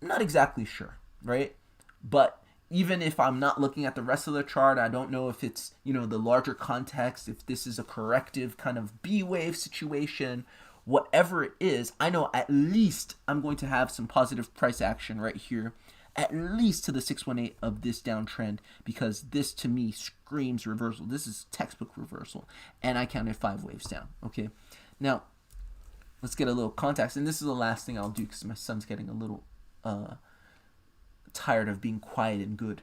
Not exactly sure, right? But even if I'm not looking at the rest of the chart, I don't know if it's, the larger context, if this is a corrective kind of B wave situation, whatever it is, I know at least I'm going to have some positive price action right here, at least to the 618 of this downtrend, because this to me screams reversal. This is textbook reversal, and I counted 5 waves down, okay? Now, let's get a little context, and this is the last thing I'll do because my son's getting a little tired of being quiet and good.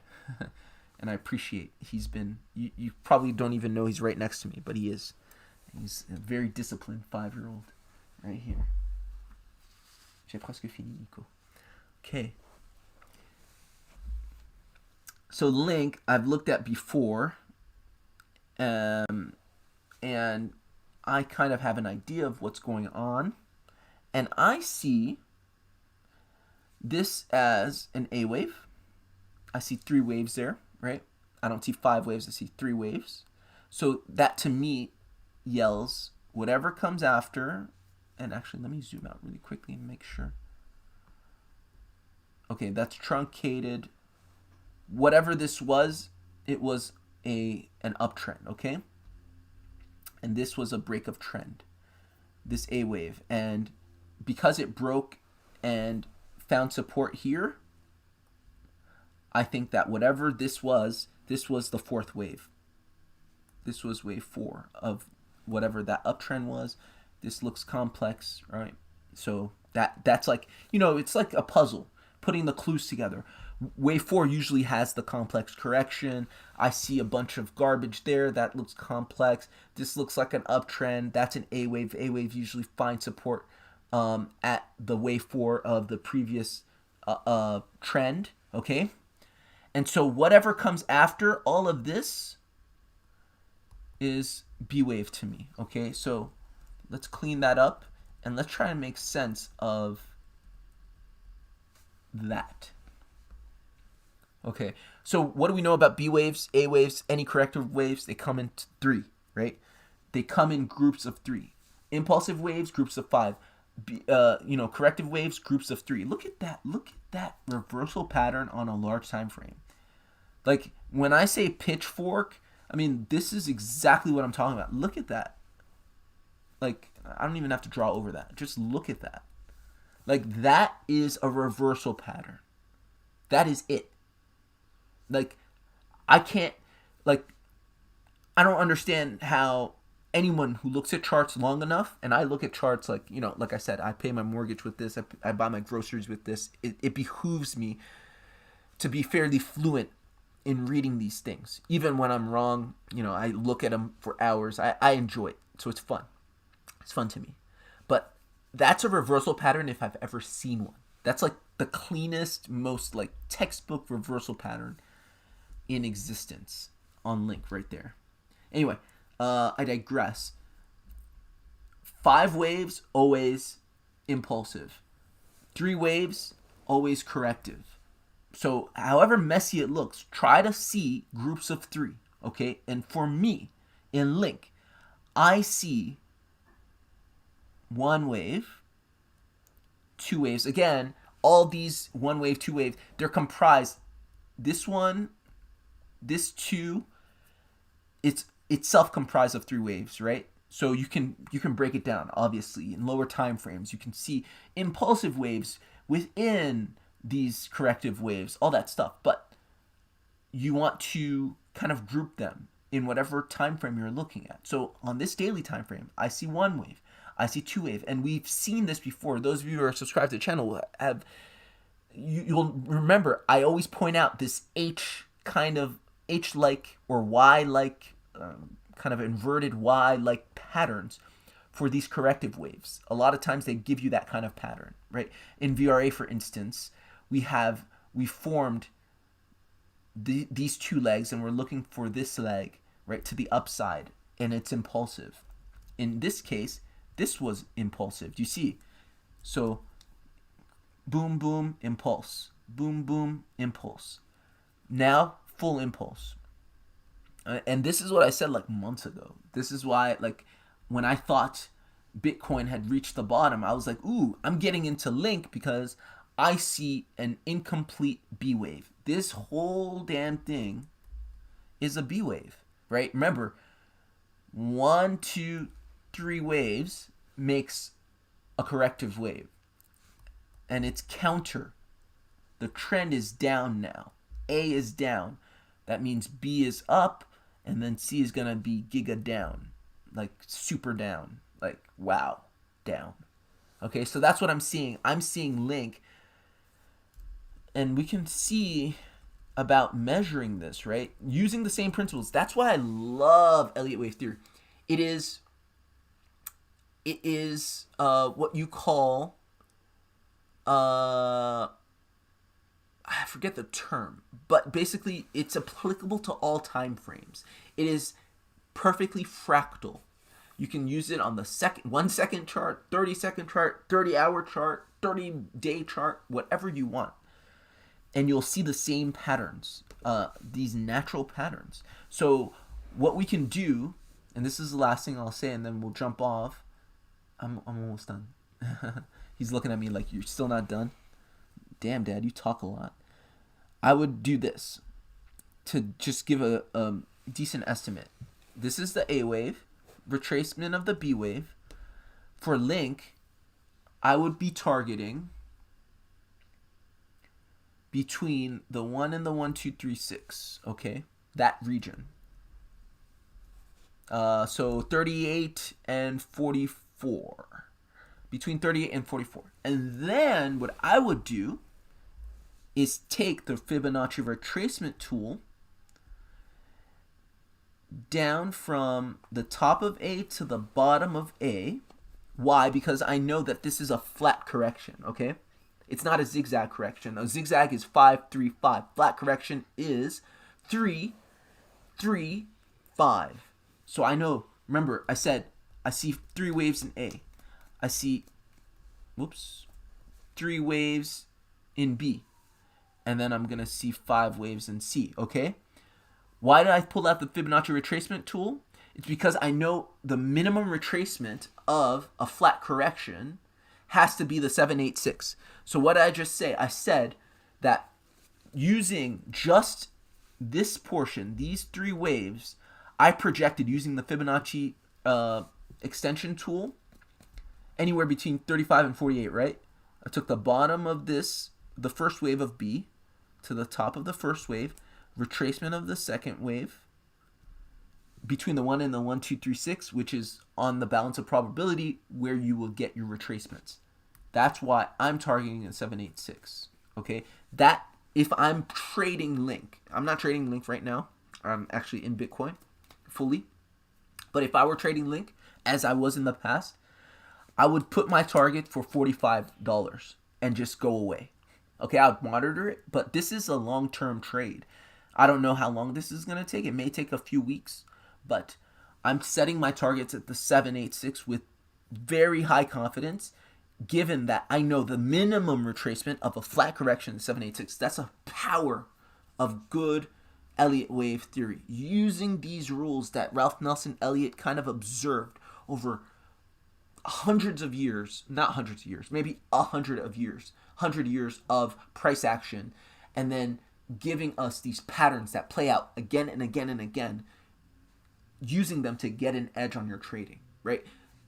And I appreciate he's been, you probably don't even know he's right next to me, but he is. He's a very disciplined 5-year-old right here. J'ai presque fini, Nico. Okay. So Link, I've looked at before, and I kind of have an idea of what's going on, and I see this as an A wave. I see 3 waves there, right? I don't see 5 waves, I see 3 waves. So that to me yells whatever comes after, and actually let me zoom out really quickly and make sure. Okay, that's truncated. Whatever this was, it was an uptrend, okay? And this was a break of trend, this A wave. And because it broke and found support here, I think that whatever this was the 4th wave. This was wave 4 of whatever that uptrend was. This looks complex, right? So that's like, it's like a puzzle, putting the clues together. Wave 4 usually has the complex correction. I see a bunch of garbage there. That looks complex. This looks like an uptrend. That's an A wave. A wave usually finds support at the wave 4 of the previous trend, okay? And so whatever comes after all of this is B wave to me, okay? So let's clean that up and let's try and make sense of that. Okay, so what do we know about B waves, A waves, any corrective waves? They come in 3, right? They come in groups of 3. Impulsive waves, groups of 5. Corrective waves, groups of 3. Look at that reversal pattern on a large time frame. Like when I say pitchfork, I mean this is exactly what I'm talking about. Look at that. Like I don't even have to draw over that. Just look at that. Like that is a reversal pattern. That is it. Like I don't understand how anyone who looks at charts long enough, and I look at charts like I said, I pay my mortgage with this, I buy my groceries with this. It behooves me to be fairly fluent in reading these things. Even when I'm wrong, I look at them for hours. I enjoy it. So it's fun. It's fun to me. But that's a reversal pattern if I've ever seen one. That's like the cleanest, most like textbook reversal pattern in existence on Link right there. Anyway, I digress. 5 waves, always impulsive. 3 waves, always corrective. So however messy it looks, try to see groups of 3, okay? And for me, in Link, I see 1 wave, 2 waves. Again, all these 1 wave, 2 wave, they're comprised. This one, this 2, it's self-comprised of 3 waves, right? So you can break it down, obviously, in lower time frames. You can see impulsive waves within these corrective waves, all that stuff. But you want to kind of group them in whatever time frame you're looking at. So on this daily time frame, I see 1 wave, I see 2 wave, and we've seen this before. Those of you who are subscribed to the channel have, you'll remember I always point out this H-like or Y-like kind of inverted Y-like patterns for these corrective waves. A lot of times they give you that kind of pattern, right? In VRA, for instance, we formed these 2 legs, and we're looking for this leg, right, to the upside, and it's impulsive. In this case, this was impulsive. Do you see? So boom, boom, impulse. Boom, boom, impulse. Now, full impulse. And this is what I said like months ago. This is why, like, when I thought Bitcoin had reached the bottom, I was like, ooh, I'm getting into Link because I see an incomplete B wave. This whole damn thing is a B wave, right? Remember, 1, 2, 3 waves makes a corrective wave. And it's counter. The trend is down now. A is down. That means B is up, and then C is going to be giga down. Like super down. Like, wow, down. Okay, so that's what I'm seeing. I'm seeing Link. And we can see about measuring this, right? Using the same principles. That's why I love Elliott wave theory. It is what you call, I forget the term, but basically it's applicable to all time frames. It is perfectly fractal. You can use it on the 1 second chart, 30-second chart, 30-hour chart, 30-day chart, whatever you want. And you'll see the same patterns, these natural patterns. So what we can do, and this is the last thing I'll say, and then we'll jump off. I'm almost done. He's looking at me like, you're still not done? Damn, Dad, you talk a lot. I would do this to just give a decent estimate. This is the A wave, retracement of the B wave. For Link, I would be targeting between the 1 and the 1, 2, 3, 6, okay? That region. So 38 and 44. Between 38 and 44. And then what I would do is take the Fibonacci retracement tool down from the top of A to the bottom of A. Why? Because I know that this is a flat correction, okay? It's not a zigzag correction. A zigzag is 5, 3, 5. Flat correction is 3, 3, 5. So I know, remember, I said I see 3 waves in A. I see, 3 waves in B. And then I'm going to see 5 waves in C, okay? Why did I pull out the Fibonacci retracement tool? It's because I know the minimum retracement of a flat correction has to be the 786. So what did I just say? I said that using just this portion, these 3 waves, I projected using the Fibonacci extension tool anywhere between 35 and 48, right? I took the bottom of this, the first wave of B, to the top of the first wave, retracement of the second wave, between the 1 and the 1, 2, 3, 6, which is on the balance of probability where you will get your retracements. That's why I'm targeting a 786. Okay, that if I'm trading Link, I'm not trading Link right now. I'm actually in Bitcoin fully. But if I were trading Link, as I was in the past, I would put my target for $45 and just go away. Okay, I would monitor it, but this is a long-term trade. I don't know how long this is going to take. It may take a few weeks, but I'm setting my targets at the 786 with very high confidence. given that I know the minimum retracement of a flat correction in 786, that's a power of good Elliott wave theory. Using these rules that Ralph Nelson Elliott kind of observed over hundreds of years, not hundreds of years, maybe 100 years of price action, and then giving us these patterns that play out again and again and again, using them to get an edge on your trading, right?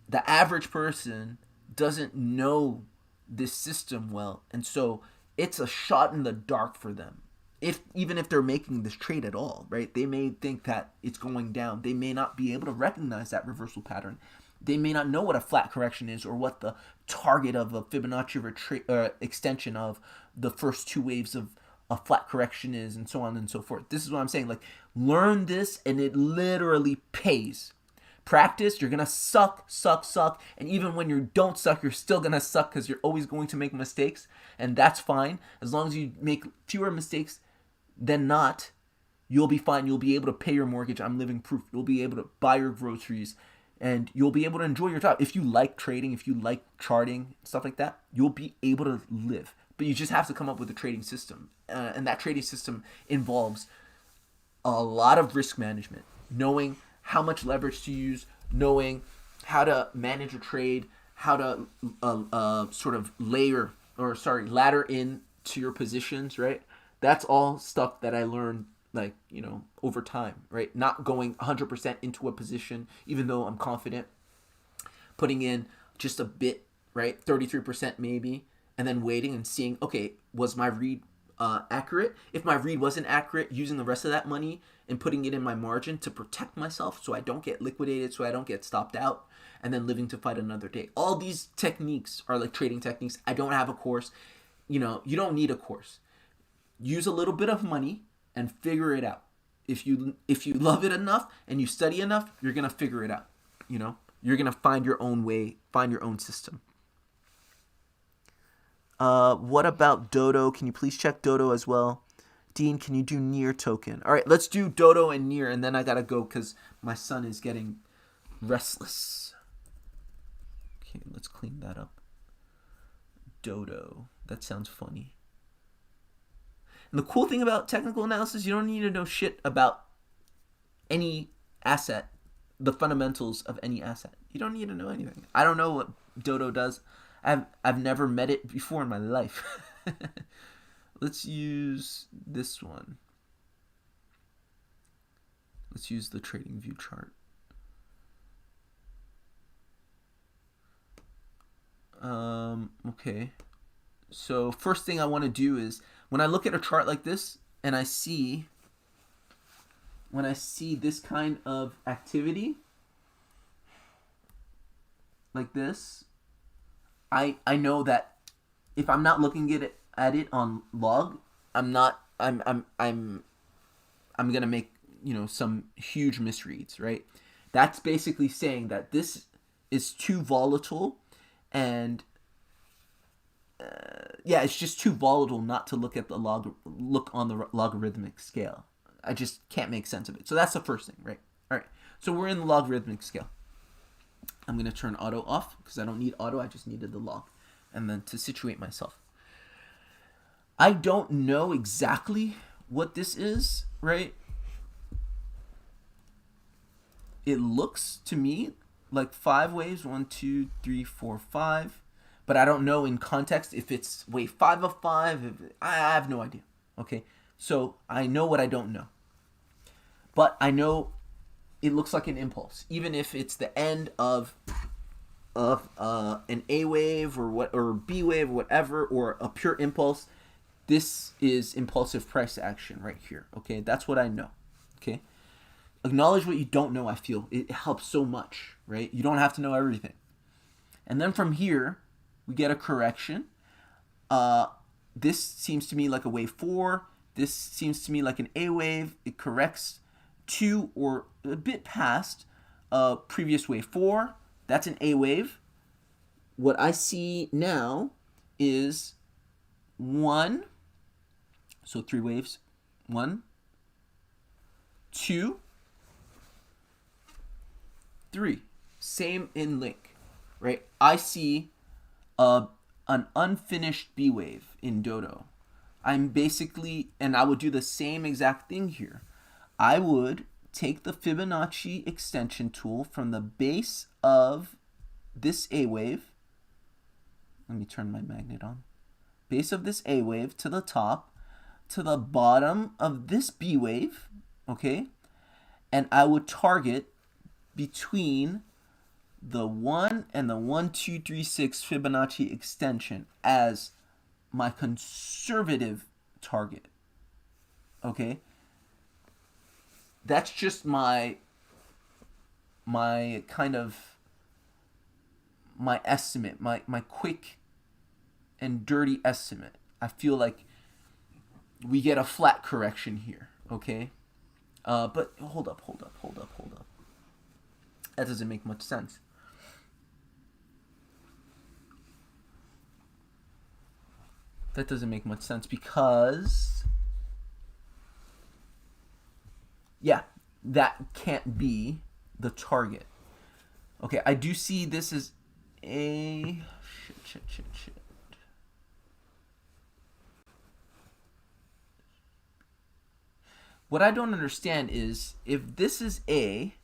The average person doesn't know this system well, and so it's a shot in the dark for them. Even if they're making this trade at all, right? They may think that it's going down. They may not be able to recognize that reversal pattern. They may not know what a flat correction is or what the target of a Fibonacci extension of the first two waves of a flat correction is, and so on and so forth. This is what I'm saying. Like, learn this, and it literally pays. Practice, you're going to suck. And even when you don't suck, you're still going to suck because you're always going to make mistakes. And that's fine. As long as you make fewer mistakes than not, you'll be fine. You'll be able to pay your mortgage. I'm living proof. You'll be able to buy your groceries. And you'll be able to enjoy your job. If you like trading, if you like charting, stuff like that, you'll be able to live. But you just have to come up with a trading system. And that trading system involves a lot of risk management, knowing how much leverage to use, knowing how to manage a trade, how to sort of ladder in to your positions, right? That's all stuff that I learned, like, over time, right? Not going 100% into a position, even though I'm confident, putting in just a bit, right? 33% maybe, and then waiting and seeing, okay, was my read accurate? If my read wasn't accurate, using the rest of that money and putting it in my margin to protect myself so I don't get liquidated, so I don't get stopped out, and then living to fight another day. All these techniques are like trading techniques. I don't have a course. You don't need a course. Use a little bit of money and figure it out. If you love it enough and you study enough, you're going to figure it out. You're going to find your own way, find your own system. What about Dodo? Can you please check Dodo as well? Dean, can you do Near token? All right, let's do Dodo and Near, and then I got to go because my son is getting restless. Okay, let's clean that up. Dodo. That sounds funny. And the cool thing about technical analysis, you don't need to know shit about any asset, the fundamentals of any asset. You don't need to know anything. I don't know what Dodo does. I've never met it before in my life. Let's use this one. Let's use the TradingView chart. Okay. So first thing I want to do is when I look at a chart like this and when I see this kind of activity like this, I know that if I'm not looking at it on log, I'm gonna make some huge misreads, right? That's basically saying that this is too volatile, and it's just too volatile not to look at the look on the logarithmic scale. I just can't make sense of it. So that's the first thing, right? All right. So we're in the logarithmic scale. I'm going to turn auto off because I don't need auto. I just needed the log. And then to situate myself. I don't know exactly what this is, right? It looks to me like 5 waves. 1, 2, 3, 4, 5. But I don't know in context if it's wave 5 of 5. I have no idea. Okay. So I know what I don't know. But I know it looks like an impulse, even if it's the end of an A wave or B wave, whatever, or a pure impulse. This is impulsive price action right here. Okay, that's what I know. Okay, acknowledge what you don't know. I feel it helps so much, right? You don't have to know everything. And then from here, we get a correction. This seems to me like a wave 4. This seems to me like an A wave. It corrects to or a bit past previous wave 4. That's an A wave. What I see now is 1. So 3 waves. 1, 2, 3. Same in link, right? I see an unfinished B wave in Dodo. I'm basically, and I would do the same exact thing here. I would take the Fibonacci extension tool from the base of this A wave. Let me turn my magnet on. Base of this A wave to the top, to the bottom of this B wave, okay? And I would target between the 1 and the 1, 2, 3, 6 Fibonacci extension as my conservative target, okay? That's just my kind of my estimate, my quick and dirty estimate. I feel like we get a flat correction here, okay? But hold up. That doesn't make much sense. That doesn't make much sense because, yeah, that can't be the target. Okay, I do see this is a shit. What I don't understand is if this is A,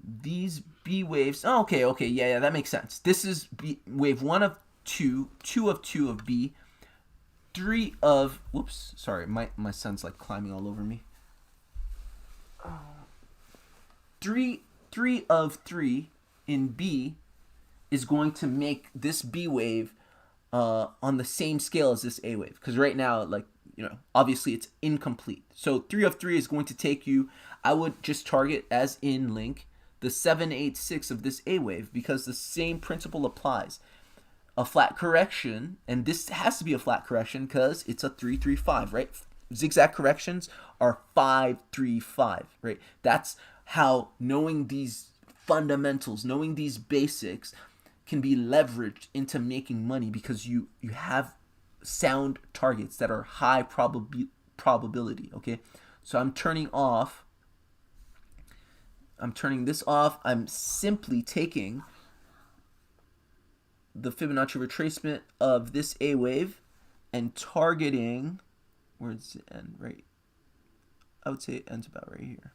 these B waves. Oh, okay, yeah, that makes sense. This is B, wave 1 of 2, 2 of 2 of B, 3 of. Whoops, sorry, my son's like climbing all over me. 3 of 3 in B is going to make this B wave on the same scale as this A wave, because right now, like, you know, obviously it's incomplete. So 3 of 3 is going to take you, I would just target as in link the 786 of this A wave, because the same principle applies. A flat correction, and this has to be a flat correction because it's a 335, right? Zigzag corrections are 535, right? That's how knowing these fundamentals, knowing these basics can be leveraged into making money, because you have sound targets that are high probability, okay? So I'm turning this off. I'm simply taking the Fibonacci retracement of this A wave and targeting, where does it end? Right, I would say it ends about right here.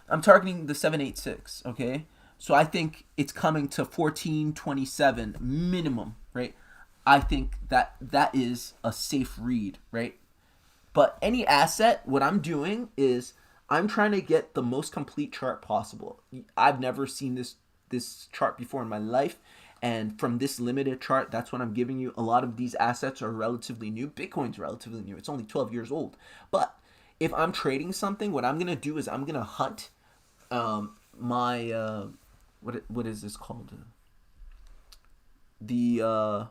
I'm targeting the 786, okay? So I think it's coming to 1427 minimum, right? I think that is a safe read, right? But any asset, what I'm doing is I'm trying to get the most complete chart possible. I've never seen this chart before in my life, and from this limited chart, that's what I'm giving you. A lot of these assets are relatively new. Bitcoin's relatively new. It's only 12 years old. But if I'm trading something, what I'm going to do is I'm going to hunt my what is this called? The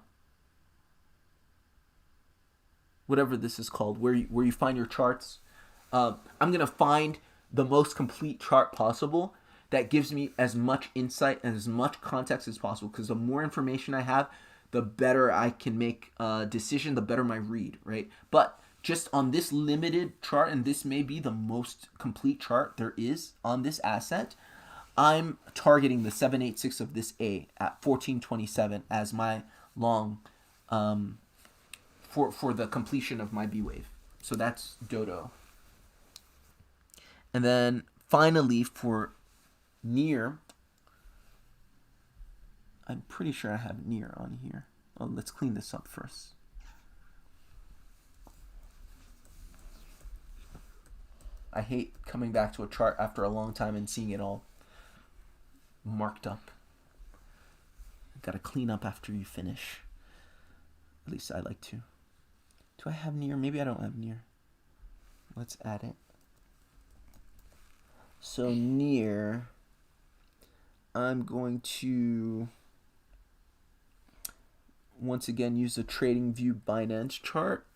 whatever this is called, where you find your charts. I'm gonna find the most complete chart possible that gives me as much insight and as much context as possible. Because the more information I have, the better I can make a decision, the better my read, right? But just on this limited chart, and this may be the most complete chart there is on this asset, I'm targeting the 786 of this A at 1427 as my long for the completion of my B wave. So that's Dodo. And then finally for near, I'm pretty sure I have near on here. Oh, let's clean this up first. I hate coming back to a chart after a long time and seeing it all marked up. Gotta clean up after you finish. At least I like to. Do I have near? Maybe I don't have near. Let's add it. So near, I'm going to once again use the TradingView Binance chart.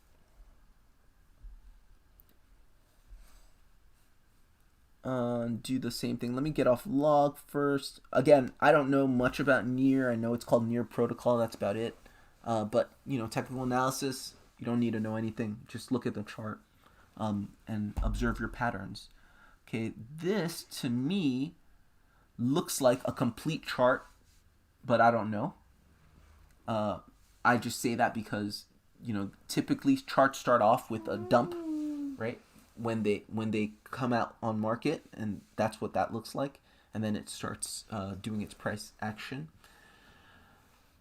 Do the same thing. Let me get off log first. Again, I don't know much about near. I know it's called near protocol. That's about it. But you know, technical analysis, you don't need to know anything. Just look at the chart and observe your patterns. Okay, this to me looks like a complete chart, but I don't know. I just say that because, typically charts start off with a dump, right? When they come out on market, and that's what that looks like, and then it starts doing its price action.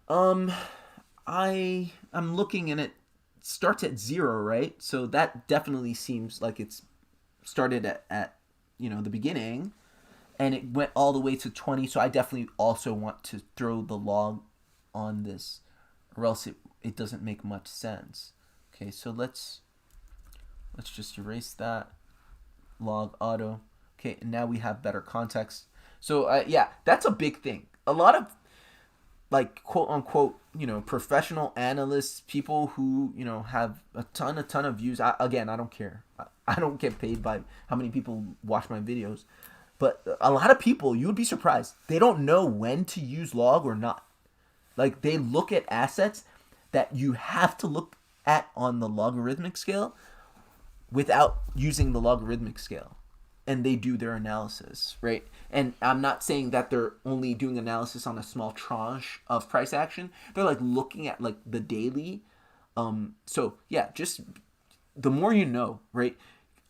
I'm looking, and it starts at 0, right? So that definitely seems like it's started at the beginning, and it went all the way to 20. So I definitely also want to throw the log on this, or else it doesn't make much sense. Okay, so let's just erase that log auto. Okay, and now we have better context. So yeah, that's a big thing. A lot of, like, quote unquote, professional analysts, people who, have a ton of views. I don't care. I don't get paid by how many people watch my videos. But a lot of people, you would be surprised, they don't know when to use log or not. Like, they look at assets that you have to look at on the logarithmic scale without using the logarithmic scale. And they do their analysis, right? And I'm not saying that they're only doing analysis on a small tranche of price action. They're like looking at like the daily. So yeah, just the more you know, right?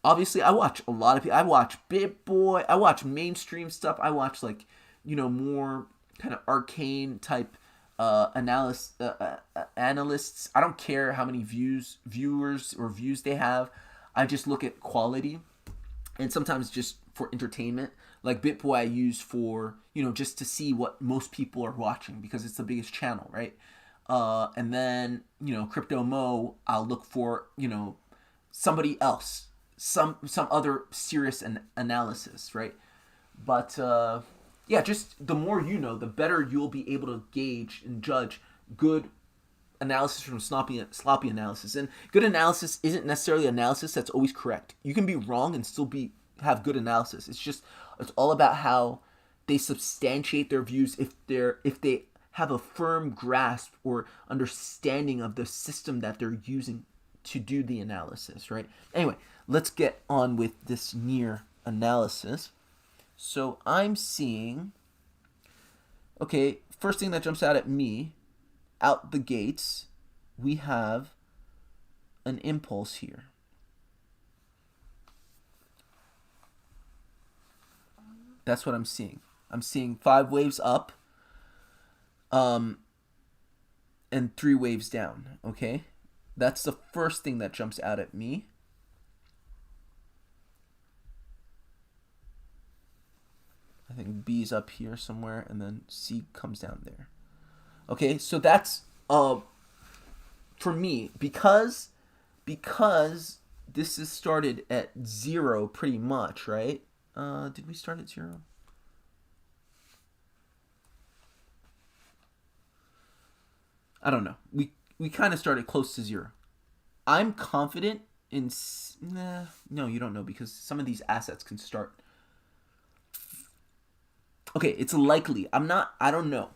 Obviously, I watch a lot of people. I watch BitBoy. I watch mainstream stuff. I watch like, more kind of arcane type analysts. I don't care how many viewers or views they have. I just look at quality. And sometimes just for entertainment. Like BitBoy I use for, just to see what most people are watching because it's the biggest channel, right? And then, Crypto Mo, I'll look for, somebody else, some other serious analysis, right? But yeah, just the more you know, the better you'll be able to gauge and judge good analysis from sloppy analysis. And good analysis isn't necessarily analysis that's always correct. You can be wrong and still have good analysis. It's all about how they substantiate their views, if they have a firm grasp or understanding of the system that they're using to do the analysis, right? Anyway, let's get on with this near analysis. So I'm seeing, okay, first thing that jumps out at me, out the gates, we have an impulse here. That's what I'm seeing. I'm seeing 5 waves up, and 3 waves down. Okay, that's the first thing that jumps out at me. I think B is up here somewhere, and then C comes down there. Okay, so that's for me, because this is started at 0 pretty much, right? Did we start at 0? I don't know. We kind of started close to 0. I'm confident in no, you don't know, because some of these assets can start. Okay, it's likely. I don't know.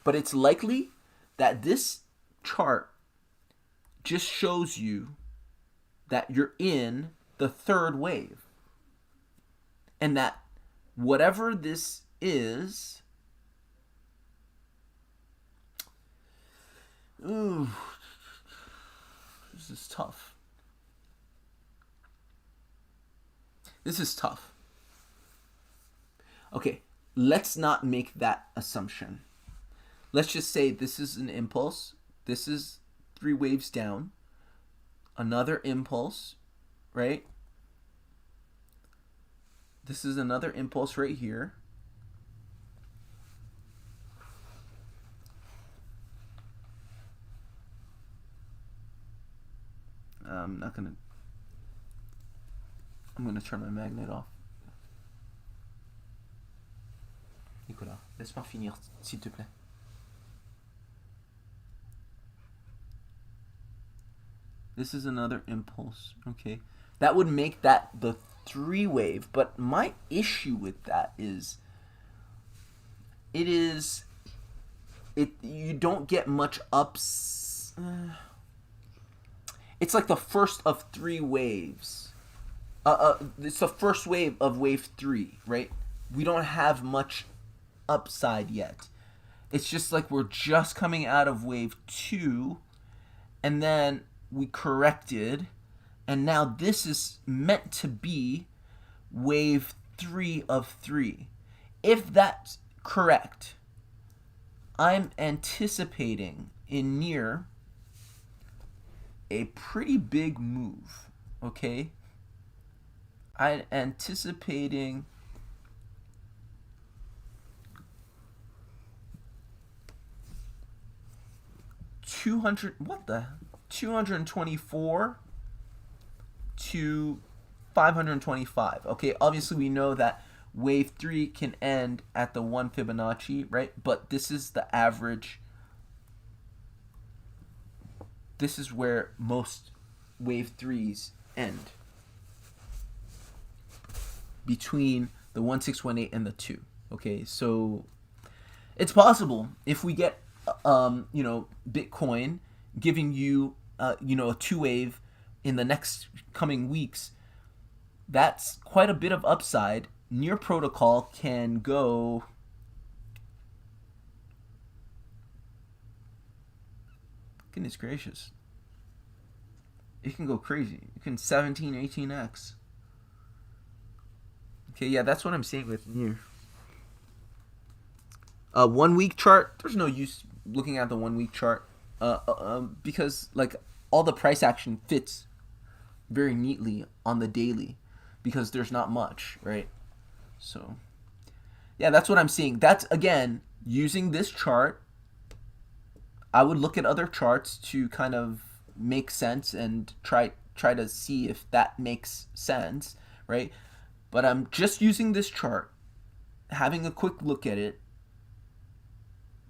But it's likely that this chart just shows you that you're in the 3rd wave. And that whatever this is, ooh, this is tough. This is tough. Okay, let's not make that assumption. Let's just say this is an impulse. This is 3 waves down. Another impulse, right? This is another impulse right here. I'm gonna turn my magnet off. Nicolas, laisse-moi finir, s'il te plaît. This is another impulse. Okay, that would make that the 3 wave. But my issue with that is, you don't get much ups. It's like the first of 3 waves. It's the first wave of wave 3, right? We don't have much upside yet. It's just like we're just coming out of wave 2, and then we corrected, and now this is meant to be wave 3 of 3. If that's correct, I'm anticipating in near a pretty big move, okay? I'm anticipating $224 to 525. Okay, obviously we know that wave 3 can end at the 1 Fibonacci, right? But this is the average. This is where most wave 3s end, between the 1618 and the 2. Okay, so it's possible if we get Bitcoin giving you a 2-wave in the next coming weeks. That's quite a bit of upside. Near protocol can go goodness gracious. It can go crazy. It can 17, 18x. Okay, yeah, that's what I'm saying with near. 1 week chart, there's no use looking at the 1 week chart because like all the price action fits very neatly on the daily because there's not much, right? So yeah, that's what I'm seeing. That's, again, using this chart. I would look at other charts to kind of make sense and try to see if that makes sense, right? But I'm just using this chart, having a quick look at it.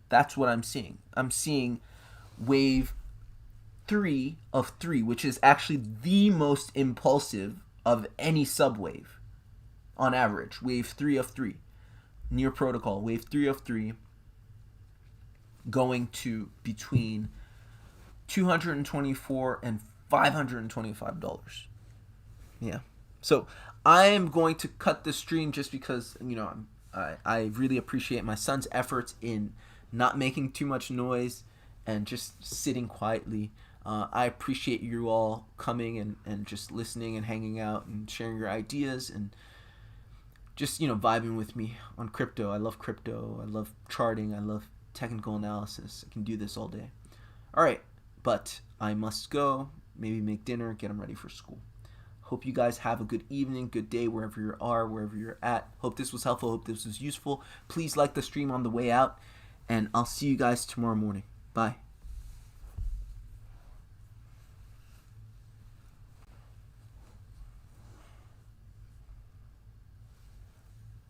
That's what I'm seeing. I'm seeing wave 3 of 3, which is actually the most impulsive of any subwave on average. Wave 3 of 3. Near protocol, wave 3 of 3, going to between $224 and $525. Yeah. So I am going to cut the stream just because, I really appreciate my son's efforts in not making too much noise and just sitting quietly. I appreciate you all coming and just listening and hanging out and sharing your ideas and just, vibing with me on crypto. I love crypto. I love charting. I love technical analysis. I can do this all day. All right, but I must go, maybe make dinner, get them ready for school. Hope you guys have a good evening, good day, wherever you are, wherever you're at. Hope this was helpful. Hope this was useful. Please like the stream on the way out, and I'll see you guys tomorrow morning. Bye.